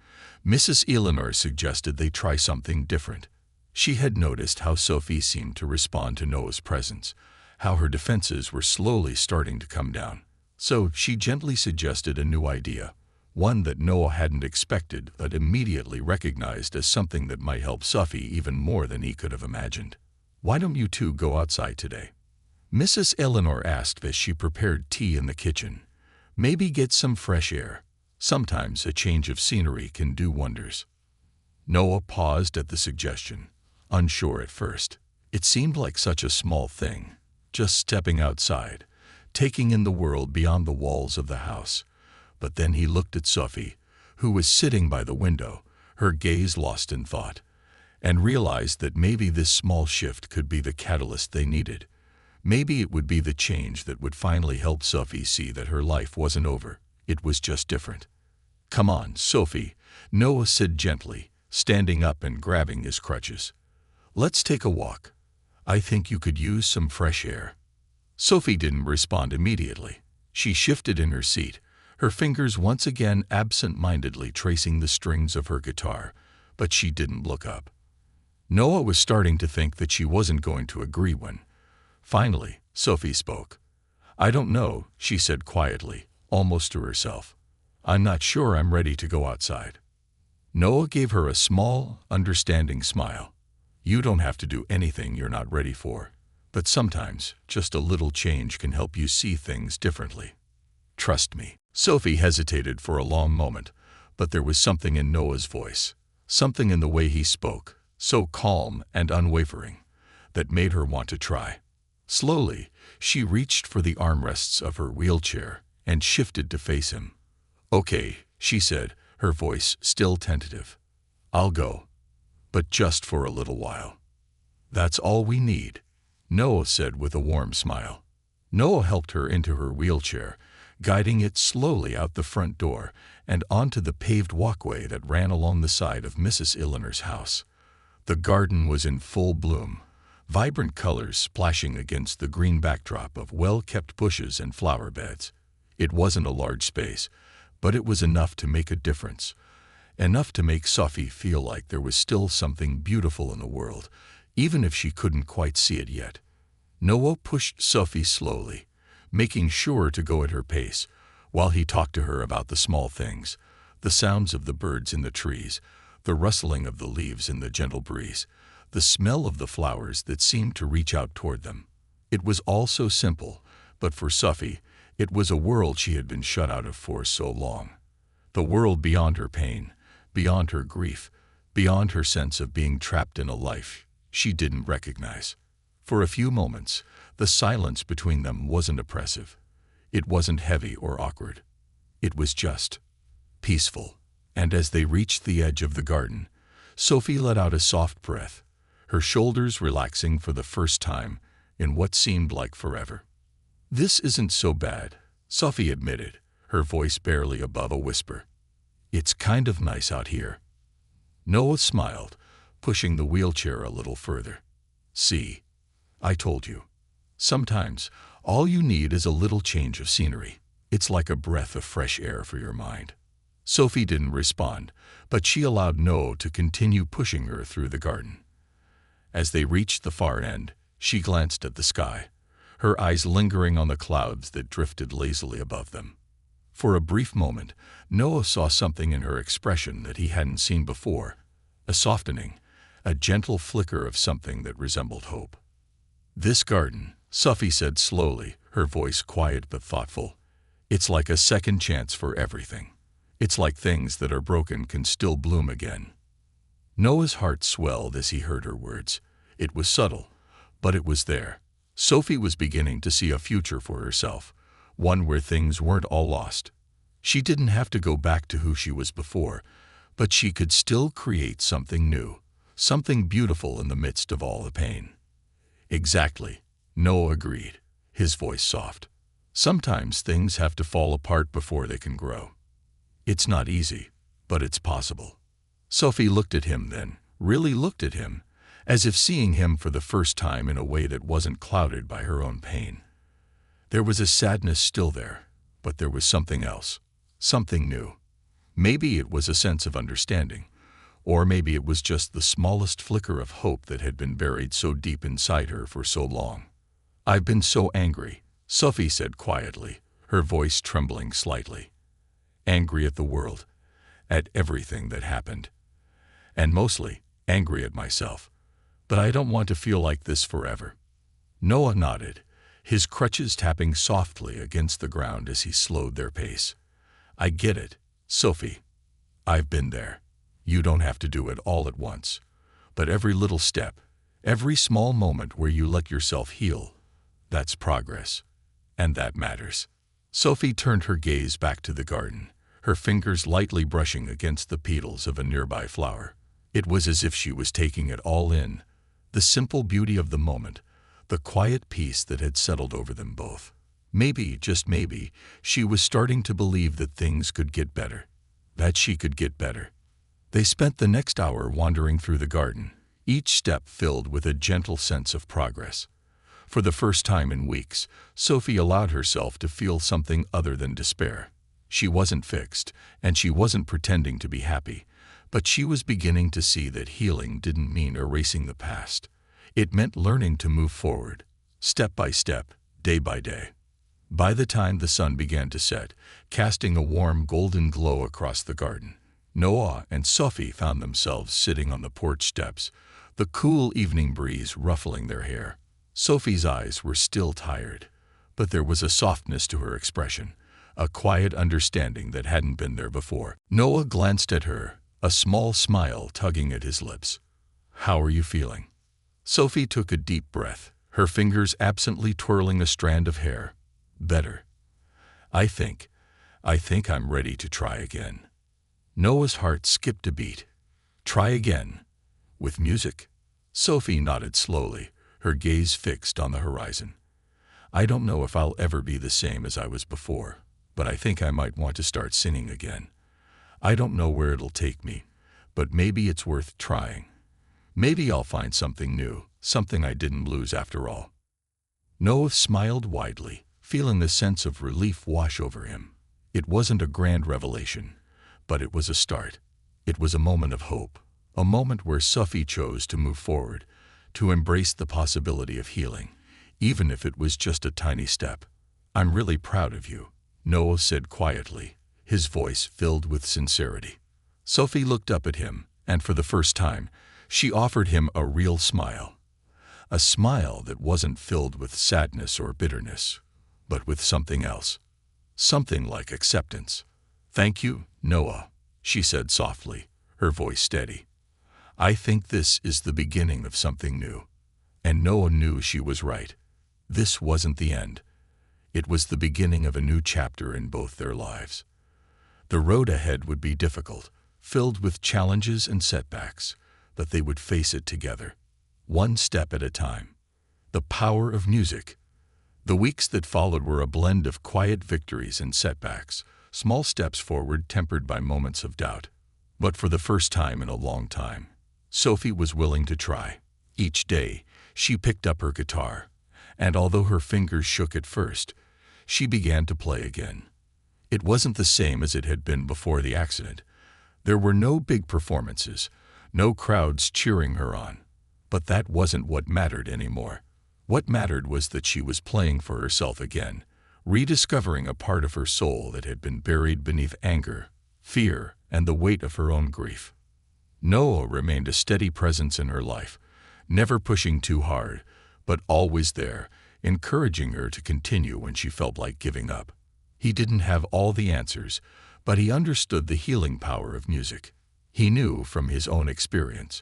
Mrs. Eleanor suggested they try something different. She had noticed how Sophie seemed to respond to Noah's presence, how her defenses were slowly starting to come down. So she gently suggested a new idea, one that Noah hadn't expected but immediately recognized as something that might help Sophie even more than he could have imagined. "Why don't you two go outside today?" Mrs. Eleanor asked as she prepared tea in the kitchen. "Maybe get some fresh air. Sometimes a change of scenery can do wonders." Noah paused at the suggestion, unsure at first. It seemed like such a small thing, just stepping outside, taking in the world beyond the walls of the house. But then he looked at Sophie, who was sitting by the window, her gaze lost in thought, and realized that maybe this small shift could be the catalyst they needed. Maybe it would be the change that would finally help Sophie see that her life wasn't over, it was just different. "Come on, Sophie," Noah said gently, standing up and grabbing his crutches. "Let's take a walk. I think you could use some fresh air." Sophie didn't respond immediately. She shifted in her seat, her fingers once again absent-mindedly tracing the strings of her guitar, but she didn't look up. Noah was starting to think that she wasn't going to agree when, finally, Sophie spoke. "I don't know," she said quietly, almost to herself. "I'm not sure I'm ready to go outside." Noah gave her a small, understanding smile. "You don't have to do anything you're not ready for, but sometimes just a little change can help you see things differently. Trust me." Sophie hesitated for a long moment, but there was something in Noah's voice, something in the way he spoke, so calm and unwavering, that made her want to try. Slowly, she reached for the armrests of her wheelchair and shifted to face him. "Okay," she said, her voice still tentative. "I'll go, but just for a little while." "That's all we need," Noah said with a warm smile. Noah helped her into her wheelchair, guiding it slowly out the front door and onto the paved walkway that ran along the side of Mrs. Eleanor's house. The garden was in full bloom, vibrant colors splashing against the green backdrop of well-kept bushes and flower beds. It wasn't a large space, but it was enough to make a difference, enough to make Sophie feel like there was still something beautiful in the world, even if she couldn't quite see it yet. Noah pushed Sophie slowly, making sure to go at her pace, while he talked to her about the small things, the sounds of the birds in the trees, the rustling of the leaves in the gentle breeze, the smell of the flowers that seemed to reach out toward them. It was all so simple, but for Sophie, it was a world she had been shut out of for so long. The world beyond her pain, beyond her grief, beyond her sense of being trapped in a life she didn't recognize. For a few moments, the silence between them wasn't oppressive. It wasn't heavy or awkward. It was just peaceful. And as they reached the edge of the garden, Sophie let out a soft breath, her shoulders relaxing for the first time in what seemed like forever. "This isn't so bad," Sophie admitted, her voice barely above a whisper. "It's kind of nice out here." Noah smiled, pushing the wheelchair a little further. "See, I told you. Sometimes, all you need is a little change of scenery. It's like a breath of fresh air for your mind." Sophie didn't respond, but she allowed Noah to continue pushing her through the garden. As they reached the far end, she glanced at the sky, her eyes lingering on the clouds that drifted lazily above them. For a brief moment, Noah saw something in her expression that he hadn't seen before, a softening, a gentle flicker of something that resembled hope. "This garden," Sophie said slowly, her voice quiet but thoughtful, "it's like a second chance for everything. It's like things that are broken can still bloom again." Noah's heart swelled as he heard her words. It was subtle, but it was there. Sophie was beginning to see a future for herself, one where things weren't all lost. She didn't have to go back to who she was before, but she could still create something new, something beautiful in the midst of all the pain. "Exactly," Noah agreed, his voice soft. "Sometimes things have to fall apart before they can grow. It's not easy, but it's possible." Sophie looked at him then, really looked at him, as if seeing him for the first time in a way that wasn't clouded by her own pain. There was a sadness still there, but there was something else, something new. Maybe it was a sense of understanding, or maybe it was just the smallest flicker of hope that had been buried so deep inside her for so long. "I've been so angry," Sophie said quietly, her voice trembling slightly. "Angry at the world, at everything that happened. And mostly, angry at myself. But I don't want to feel like this forever." Noah nodded, his crutches tapping softly against the ground as he slowed their pace. "I get it, Sophie. I've been there. You don't have to do it all at once. But every little step, every small moment where you let yourself heal, that's progress. And that matters." Sophie turned her gaze back to the garden, her fingers lightly brushing against the petals of a nearby flower. It was as if she was taking it all in, the simple beauty of the moment, the quiet peace that had settled over them both. Maybe, just maybe, she was starting to believe that things could get better, that she could get better. They spent the next hour wandering through the garden, each step filled with a gentle sense of progress. For the first time in weeks, Sophie allowed herself to feel something other than despair. She wasn't fixed, and she wasn't pretending to be happy, but she was beginning to see that healing didn't mean erasing the past. It meant learning to move forward, step by step, day by day. By the time the sun began to set, casting a warm golden glow across the garden, Noah and Sophie found themselves sitting on the porch steps, the cool evening breeze ruffling their hair. Sophie's eyes were still tired, but there was a softness to her expression, a quiet understanding that hadn't been there before. Noah glanced at her, a small smile tugging at his lips. "How are you feeling?" Sophie took a deep breath, her fingers absently twirling a strand of hair. "Better. I think I'm ready to try again." Noah's heart skipped a beat. "Try again? With music?" Sophie nodded slowly, her gaze fixed on the horizon. "I don't know if I'll ever be the same as I was before, but I think I might want to start singing again. I don't know where it'll take me, but maybe it's worth trying. Maybe I'll find something new, something I didn't lose after all." Noah smiled widely, feeling the sense of relief wash over him. It wasn't a grand revelation, but it was a start. It was a moment of hope, a moment where Sophie chose to move forward, to embrace the possibility of healing, even if it was just a tiny step. "I'm really proud of you," Noah said quietly, his voice filled with sincerity. Sophie looked up at him, and for the first time, she offered him a real smile. A smile that wasn't filled with sadness or bitterness, but with something else. Something like acceptance. "Thank you, Noah," she said softly, her voice steady. "I think this is the beginning of something new." And Noah knew she was right. This wasn't the end. It was the beginning of a new chapter in both their lives. The road ahead would be difficult, filled with challenges and setbacks, but they would face it together, one step at a time. The power of music. The weeks that followed were a blend of quiet victories and setbacks, small steps forward tempered by moments of doubt. But for the first time in a long time, Sophie was willing to try. Each day, she picked up her guitar, and although her fingers shook at first, she began to play again. It wasn't the same as it had been before the accident. There were no big performances, no crowds cheering her on. But that wasn't what mattered anymore. What mattered was that she was playing for herself again, rediscovering a part of her soul that had been buried beneath anger, fear, and the weight of her own grief. Noah remained a steady presence in her life, never pushing too hard, but always there, encouraging her to continue when she felt like giving up. He didn't have all the answers, but he understood the healing power of music. He knew from his own experience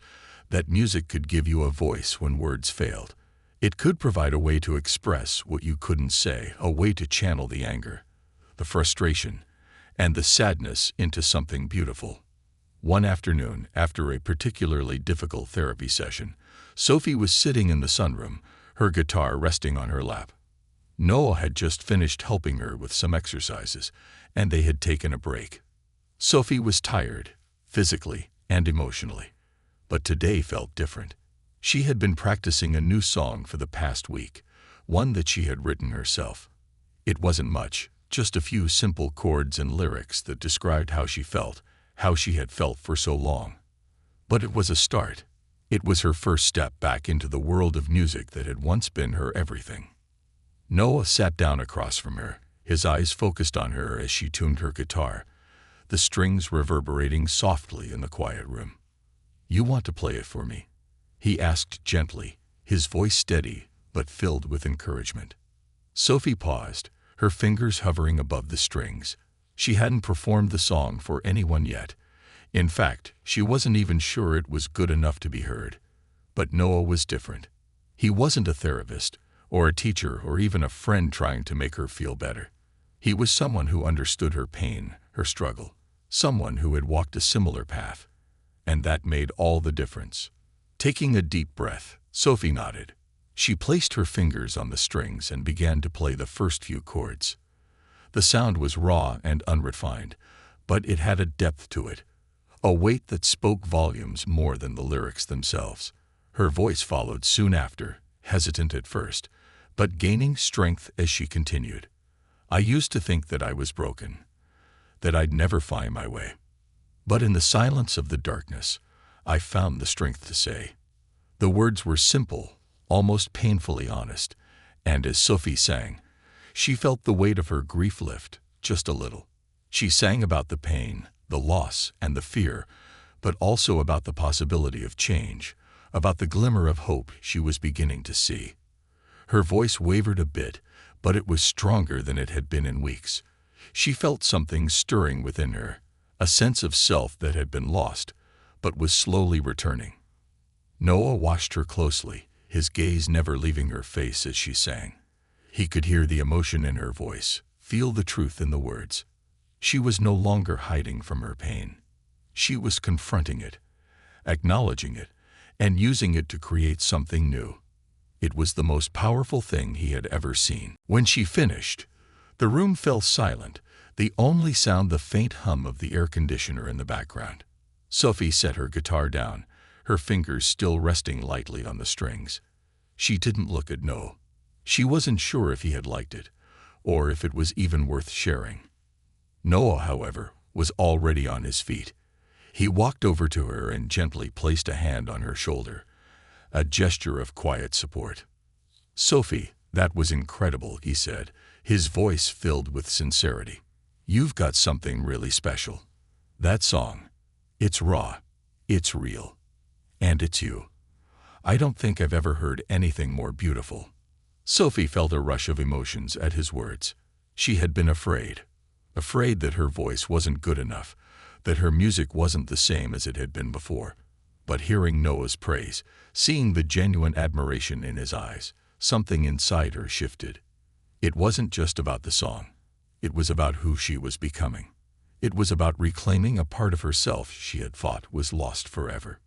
that music could give you a voice when words failed. It could provide a way to express what you couldn't say, a way to channel the anger, the frustration, and the sadness into something beautiful. One afternoon, after a particularly difficult therapy session, Sophie was sitting in the sunroom, her guitar resting on her lap. Noah had just finished helping her with some exercises, and they had taken a break. Sophie was tired, physically and emotionally. But today felt different. She had been practicing a new song for the past week, one that she had written herself. It wasn't much, just a few simple chords and lyrics that described how she felt, how she had felt for so long. But it was a start. It was her first step back into the world of music that had once been her everything. Noah sat down across from her, his eyes focused on her as she tuned her guitar, the strings reverberating softly in the quiet room. "You want to play it for me?" he asked gently, his voice steady but filled with encouragement. Sophie paused, her fingers hovering above the strings. She hadn't performed the song for anyone yet. In fact, she wasn't even sure it was good enough to be heard. But Noah was different. He wasn't a therapist, or a teacher, or even a friend trying to make her feel better. He was someone who understood her pain, her struggle, someone who had walked a similar path. And that made all the difference. Taking a deep breath, Sophie nodded. She placed her fingers on the strings and began to play the first few chords. The sound was raw and unrefined, but it had a depth to it, a weight that spoke volumes more than the lyrics themselves. Her voice followed soon after, hesitant at first, but gaining strength as she continued. "I used to think that I was broken, that I'd never find my way. But in the silence of the darkness, I found the strength to say." The words were simple, almost painfully honest, and as Sophie sang, she felt the weight of her grief lift just a little. She sang about the pain, the loss, and the fear, but also about the possibility of change, about the glimmer of hope she was beginning to see. Her voice wavered a bit, but it was stronger than it had been in weeks. She felt something stirring within her, a sense of self that had been lost, but was slowly returning. Noah watched her closely, his gaze never leaving her face as she sang. He could hear the emotion in her voice, feel the truth in the words. She was no longer hiding from her pain. She was confronting it, acknowledging it, and using it to create something new. It was the most powerful thing he had ever seen. When she finished, the room fell silent, the only sound the faint hum of the air conditioner in the background. Sophie set her guitar down, her fingers still resting lightly on the strings. She didn't look at Noah. She wasn't sure if he had liked it, or if it was even worth sharing. Noah, however, was already on his feet. He walked over to her and gently placed a hand on her shoulder, a gesture of quiet support. "Sophie, that was incredible," he said, his voice filled with sincerity. "You've got something really special. That song, it's raw, it's real, and it's you. I don't think I've ever heard anything more beautiful." Sophie felt a rush of emotions at his words. She had been afraid that her voice wasn't good enough, that her music wasn't the same as it had been before. But hearing Noah's praise, seeing the genuine admiration in his eyes, something inside her shifted. It wasn't just about the song. It was about who she was becoming. It was about reclaiming a part of herself she had thought was lost forever.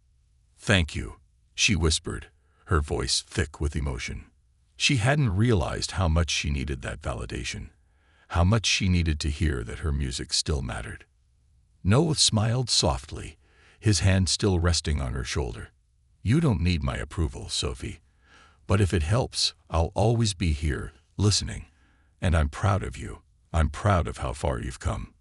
"Thank you," she whispered, her voice thick with emotion. She hadn't realized how much she needed that validation, how much she needed to hear that her music still mattered. Noah smiled softly, his hand still resting on her shoulder. "You don't need my approval, Sophie. But if it helps, I'll always be here, listening. And I'm proud of you. I'm proud of how far you've come."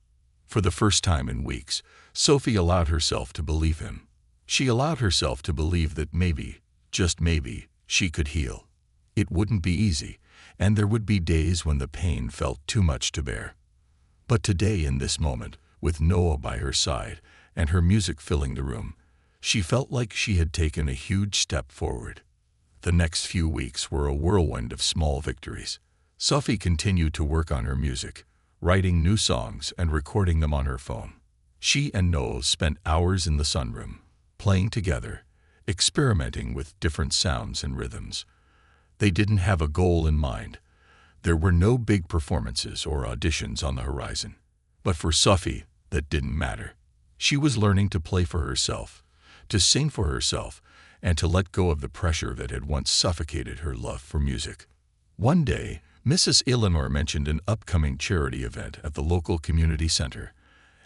For the first time in weeks, Sophie allowed herself to believe him. She allowed herself to believe that maybe, just maybe, she could heal. It wouldn't be easy, and there would be days when the pain felt too much to bear. But today, in this moment, with Noah by her side and her music filling the room, she felt like she had taken a huge step forward. The next few weeks were a whirlwind of small victories. Sophie continued to work on her music, writing new songs and recording them on her phone. She and Noah spent hours in the sunroom, playing together, experimenting with different sounds and rhythms. They didn't have a goal in mind. There were no big performances or auditions on the horizon. But for Sophie, that didn't matter. She was learning to play for herself, to sing for herself, and to let go of the pressure that had once suffocated her love for music. One day, Mrs. Eleanor mentioned an upcoming charity event at the local community center,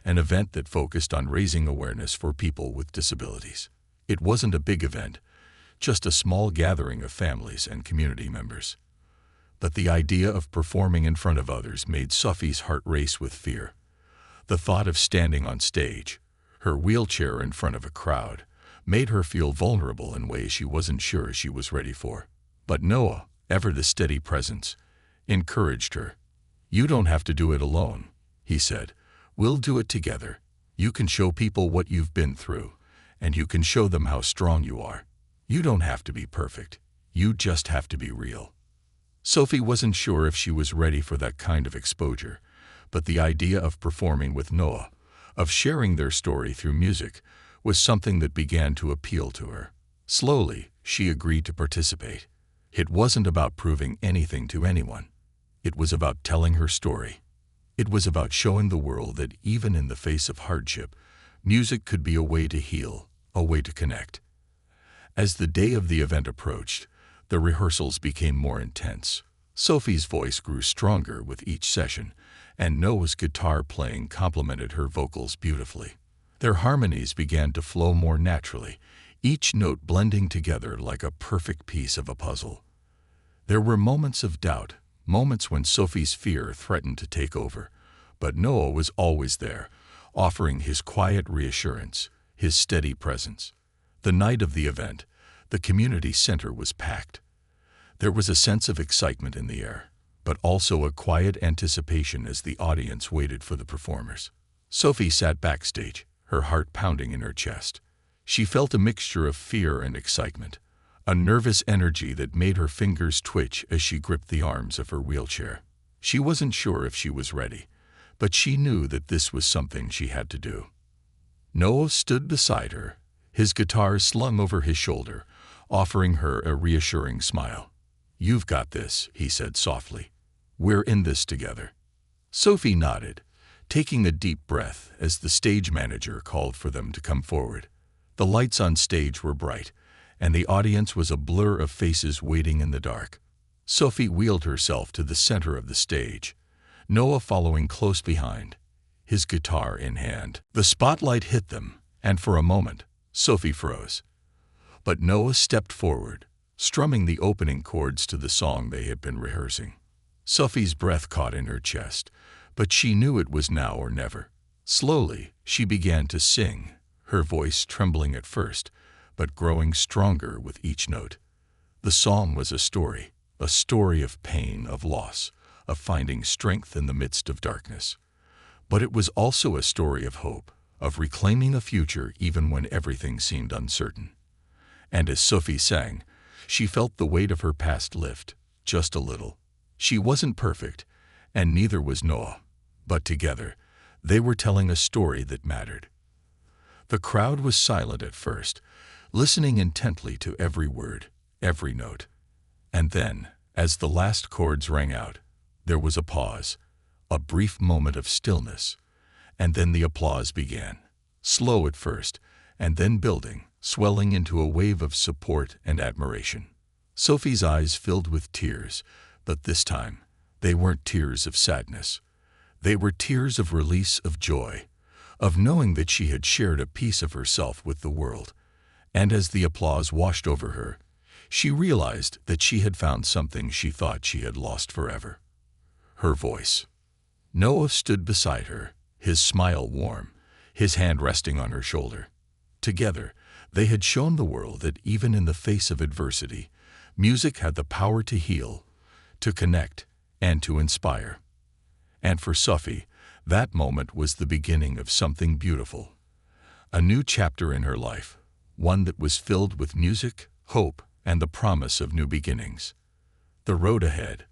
an event that focused on raising awareness for people with disabilities. It wasn't a big event, just a small gathering of families and community members. But the idea of performing in front of others made Sophie's heart race with fear. The thought of standing on stage, her wheelchair in front of a crowd, made her feel vulnerable in ways she wasn't sure she was ready for. But Noah, ever the steady presence, encouraged her. "You don't have to do it alone," he said. "We'll do it together. You can show people what you've been through, and you can show them how strong you are. You don't have to be perfect. You just have to be real." Sophie wasn't sure if she was ready for that kind of exposure, but the idea of performing with Noah, of sharing their story through music, was something that began to appeal to her. Slowly, she agreed to participate. It wasn't about proving anything to anyone. It was about telling her story. It was about showing the world that even in the face of hardship, music could be a way to heal, a way to connect. As the day of the event approached, the rehearsals became more intense. Sophie's voice grew stronger with each session, and Noah's guitar playing complemented her vocals beautifully. Their harmonies began to flow more naturally, each note blending together like a perfect piece of a puzzle. There were moments of doubt, moments when Sophie's fear threatened to take over, but Noah was always there, offering his quiet reassurance, his steady presence. The night of the event, the community center was packed. There was a sense of excitement in the air, but also a quiet anticipation as the audience waited for the performers. Sophie sat backstage, her heart pounding in her chest. She felt a mixture of fear and excitement, a nervous energy that made her fingers twitch as she gripped the arms of her wheelchair. She wasn't sure if she was ready, but she knew that this was something she had to do. Noah stood beside her, his guitar slung over his shoulder, offering her a reassuring smile. "You've got this," he said softly. "We're in this together." Sophie nodded, taking a deep breath as the stage manager called for them to come forward. The lights on stage were bright, and the audience was a blur of faces waiting in the dark. Sophie wheeled herself to the center of the stage, Noah following close behind, his guitar in hand. The spotlight hit them, and for a moment, Sophie froze. But Noah stepped forward, strumming the opening chords to the song they had been rehearsing. Sophie's breath caught in her chest, but she knew it was now or never. Slowly, she began to sing, her voice trembling at first, but growing stronger with each note. The song was a story of pain, of loss, of finding strength in the midst of darkness. But it was also a story of hope, of reclaiming a future even when everything seemed uncertain. And as Sophie sang, she felt the weight of her past lift, just a little. She wasn't perfect, and neither was Noah, but together, they were telling a story that mattered. The crowd was silent at first, listening intently to every word, every note. And then, as the last chords rang out, there was a pause, a brief moment of stillness, and then the applause began, slow at first, and then building, swelling into a wave of support and admiration. Sophie's eyes filled with tears, but this time, they weren't tears of sadness. They were tears of release, of joy, of knowing that she had shared a piece of herself with the world. And as the applause washed over her, she realized that she had found something she thought she had lost forever: her voice. Noah stood beside her, his smile warm, his hand resting on her shoulder. Together, they had shown the world that even in the face of adversity, music had the power to heal, to connect, and to inspire. And for Sophie, that moment was the beginning of something beautiful. A new chapter in her life, one that was filled with music, hope, and the promise of new beginnings. The road ahead.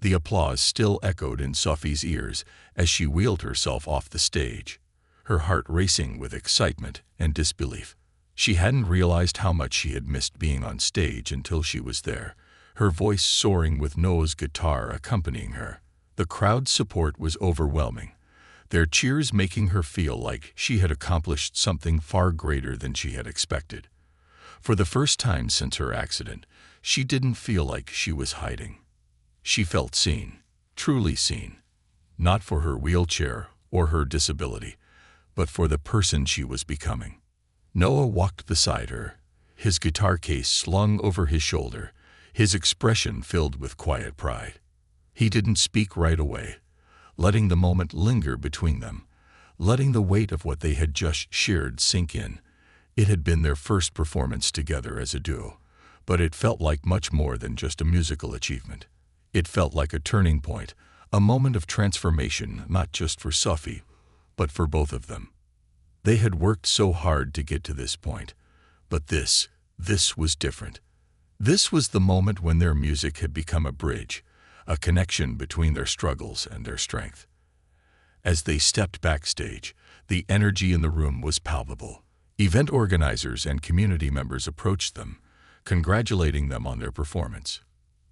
The applause still echoed in Sophie's ears as she wheeled herself off the stage, her heart racing with excitement and disbelief. She hadn't realized how much she had missed being on stage until she was there, her voice soaring with Noah's guitar accompanying her. The crowd's support was overwhelming, their cheers making her feel like she had accomplished something far greater than she had expected. For the first time since her accident, she didn't feel like she was hiding. She felt seen, truly seen, not for her wheelchair or her disability, but for the person she was becoming. Noah walked beside her, his guitar case slung over his shoulder, his expression filled with quiet pride. He didn't speak right away, letting the moment linger between them, letting the weight of what they had just shared sink in. It had been their first performance together as a duo, but it felt like much more than just a musical achievement. It felt like a turning point, a moment of transformation, not just for Sophie, but for both of them. They had worked so hard to get to this point, but this was different. This was the moment when their music had become a bridge, a connection between their struggles and their strength. As they stepped backstage, the energy in the room was palpable. Event organizers and community members approached them, congratulating them on their performance.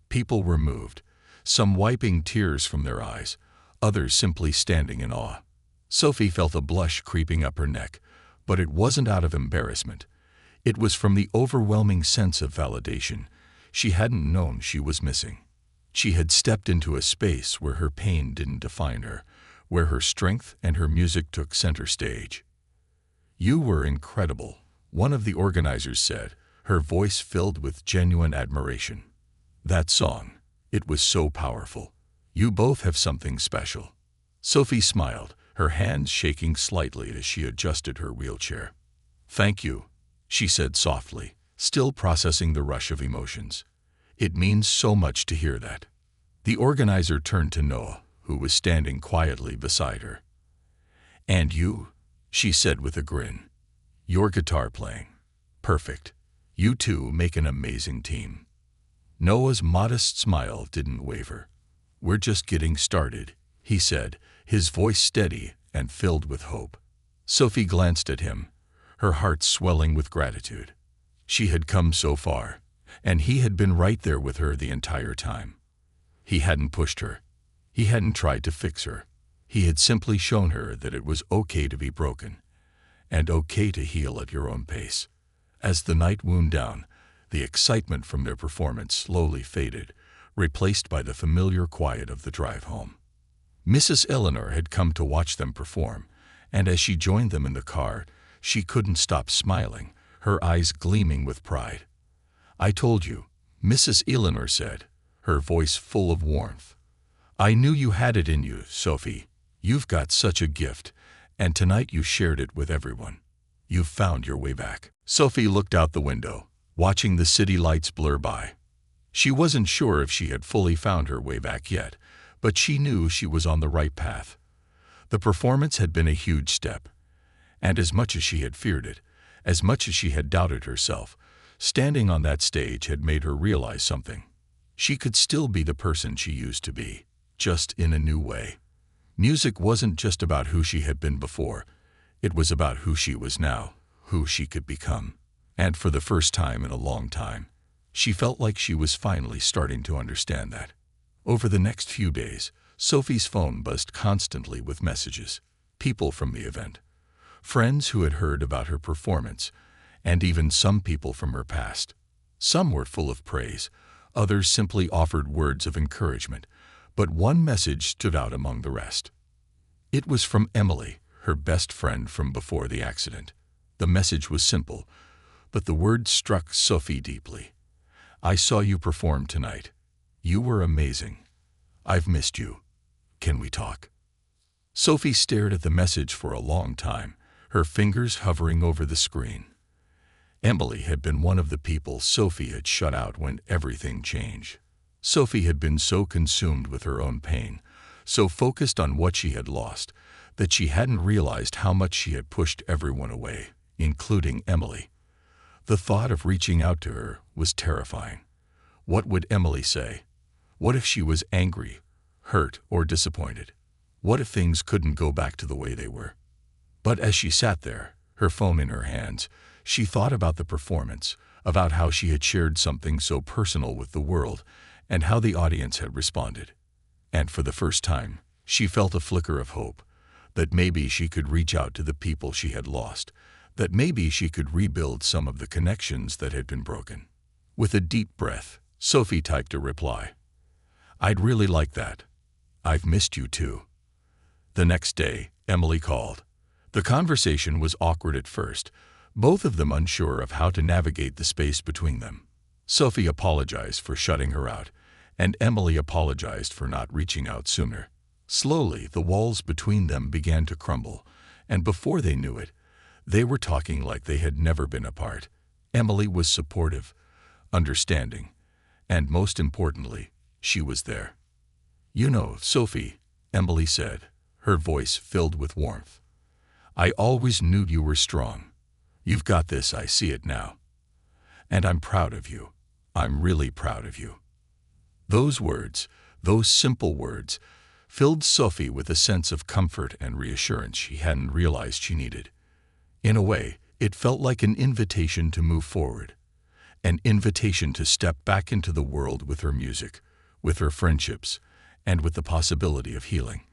People were moved, some wiping tears from their eyes, others simply standing in awe. Sophie felt a blush creeping up her neck, but it wasn't out of embarrassment. It was from the overwhelming sense of validation she hadn't known she was missing. She had stepped into a space where her pain didn't define her, where her strength and her music took center stage. "You were incredible," one of the organizers said, her voice filled with genuine admiration. "That song, it was so powerful. You both have something special." Sophie smiled, her hands shaking slightly as she adjusted her wheelchair. "Thank you," she said softly, still processing the rush of emotions. "It means so much to hear that." The organizer turned to Noah, who was standing quietly beside her. "And you," she said with a grin. "Your guitar playing. Perfect. You two make an amazing team." Noah's modest smile didn't waver. "We're just getting started," he said, his voice steady and filled with hope. Sophie glanced at him, her heart swelling with gratitude. She had come so far, and he had been right there with her the entire time. He hadn't pushed her. He hadn't tried to fix her. He had simply shown her that it was okay to be broken, and okay to heal at your own pace. As the night wound down, the excitement from their performance slowly faded, replaced by the familiar quiet of the drive home. Mrs. Eleanor had come to watch them perform, and as she joined them in the car, she couldn't stop smiling, her eyes gleaming with pride. "I told you," Mrs. Eleanor said, her voice full of warmth. "I knew you had it in you, Sophie. You've got such a gift, and tonight you shared it with everyone. You've found your way back." Sophie looked out the window, watching the city lights blur by. She wasn't sure if she had fully found her way back yet, but she knew she was on the right path. The performance had been a huge step, and as much as she had feared it, as much as she had doubted herself, standing on that stage had made her realize something. She could still be the person she used to be, just in a new way. Music wasn't just about who she had been before, it was about who she was now, who she could become. And for the first time in a long time, she felt like she was finally starting to understand that. Over the next few days, Sophie's phone buzzed constantly with messages, people from the event, friends who had heard about her performance, and even some people from her past. Some were full of praise, others simply offered words of encouragement, but one message stood out among the rest. It was from Emily, her best friend from before the accident. The message was simple, but the words struck Sophie deeply. "I saw you perform tonight. You were amazing. I've missed you. Can we talk?" Sophie stared at the message for a long time, her fingers hovering over the screen. Emily had been one of the people Sophie had shut out when everything changed. Sophie had been so consumed with her own pain, so focused on what she had lost, that she hadn't realized how much she had pushed everyone away, including Emily. The thought of reaching out to her was terrifying. What would Emily say? What if she was angry, hurt, or disappointed? What if things couldn't go back to the way they were? But as she sat there, her phone in her hands, she thought about the performance, about how she had shared something so personal with the world, and how the audience had responded. And for the first time, she felt a flicker of hope, that maybe she could reach out to the people she had lost, that maybe she could rebuild some of the connections that had been broken. With a deep breath, Sophie typed a reply. "I'd really like that. I've missed you too." The next day, Emily called. The conversation was awkward at first, both of them unsure of how to navigate the space between them. Sophie apologized for shutting her out, and Emily apologized for not reaching out sooner. Slowly, the walls between them began to crumble, and before they knew it, they were talking like they had never been apart. Emily was supportive, understanding, and most importantly, she was there. "You know, Sophie," Emily said, her voice filled with warmth, "I always knew you were strong. You've got this, I see it now. And I'm proud of you. I'm really proud of you." Those words, those simple words, filled Sophie with a sense of comfort and reassurance she hadn't realized she needed. In a way, it felt like an invitation to move forward, an invitation to step back into the world with her music, with her friendships, and with the possibility of healing.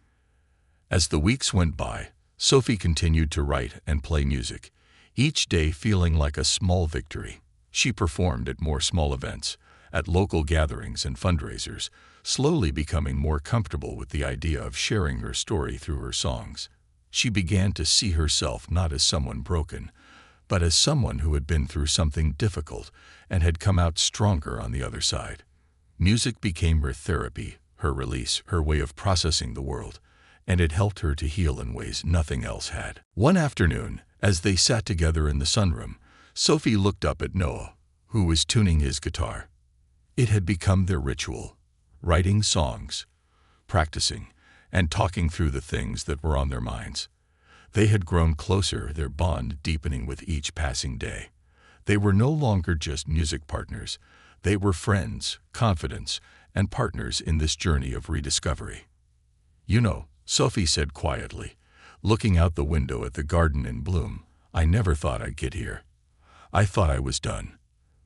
As the weeks went by, Sophie continued to write and play music, each day feeling like a small victory. She performed at more small events, at local gatherings and fundraisers, slowly becoming more comfortable with the idea of sharing her story through her songs. She began to see herself not as someone broken, but as someone who had been through something difficult and had come out stronger on the other side. Music became her therapy, her release, her way of processing the world, and it helped her to heal in ways nothing else had. One afternoon, as they sat together in the sunroom, Sophie looked up at Noah, who was tuning his guitar. It had become their ritual, writing songs, practicing, and talking through the things that were on their minds. They had grown closer, their bond deepening with each passing day. They were no longer just music partners. They were friends, confidants, and partners in this journey of rediscovery. "You know," Sophie said quietly, looking out the window at the garden in bloom, "I never thought I'd get here. I thought I was done.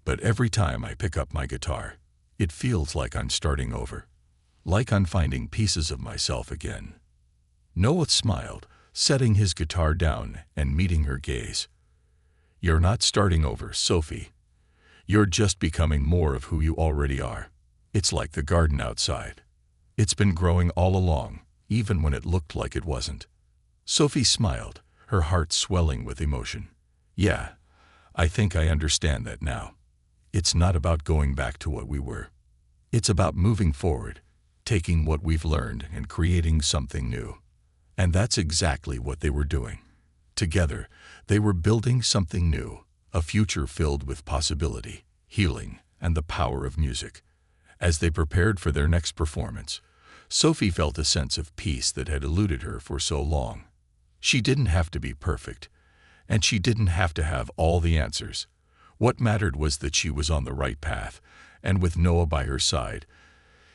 But every time I pick up my guitar, it feels like I'm starting over, like I'm finding pieces of myself again." Noah smiled, setting his guitar down and meeting her gaze. "You're not starting over, Sophie. You're just becoming more of who you already are. It's like the garden outside. It's been growing all along, even when it looked like it wasn't." Sophie smiled, her heart swelling with emotion. "Yeah, I think I understand that now. It's not about going back to what we were. It's about moving forward, taking what we've learned and creating something new." And that's exactly what they were doing. Together, they were building something new, a future filled with possibility, healing, and the power of music. As they prepared for their next performance, Sophie felt a sense of peace that had eluded her for so long. She didn't have to be perfect, and she didn't have to have all the answers. What mattered was that she was on the right path, and with Noah by her side,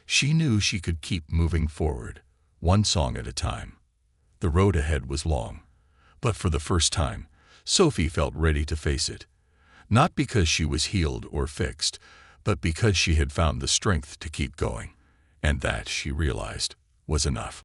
she knew she could keep moving forward, one song at a time. The road ahead was long, but for the first time, Sophie felt ready to face it. Not because she was healed or fixed, but because she had found the strength to keep going. And that, she realized, was enough.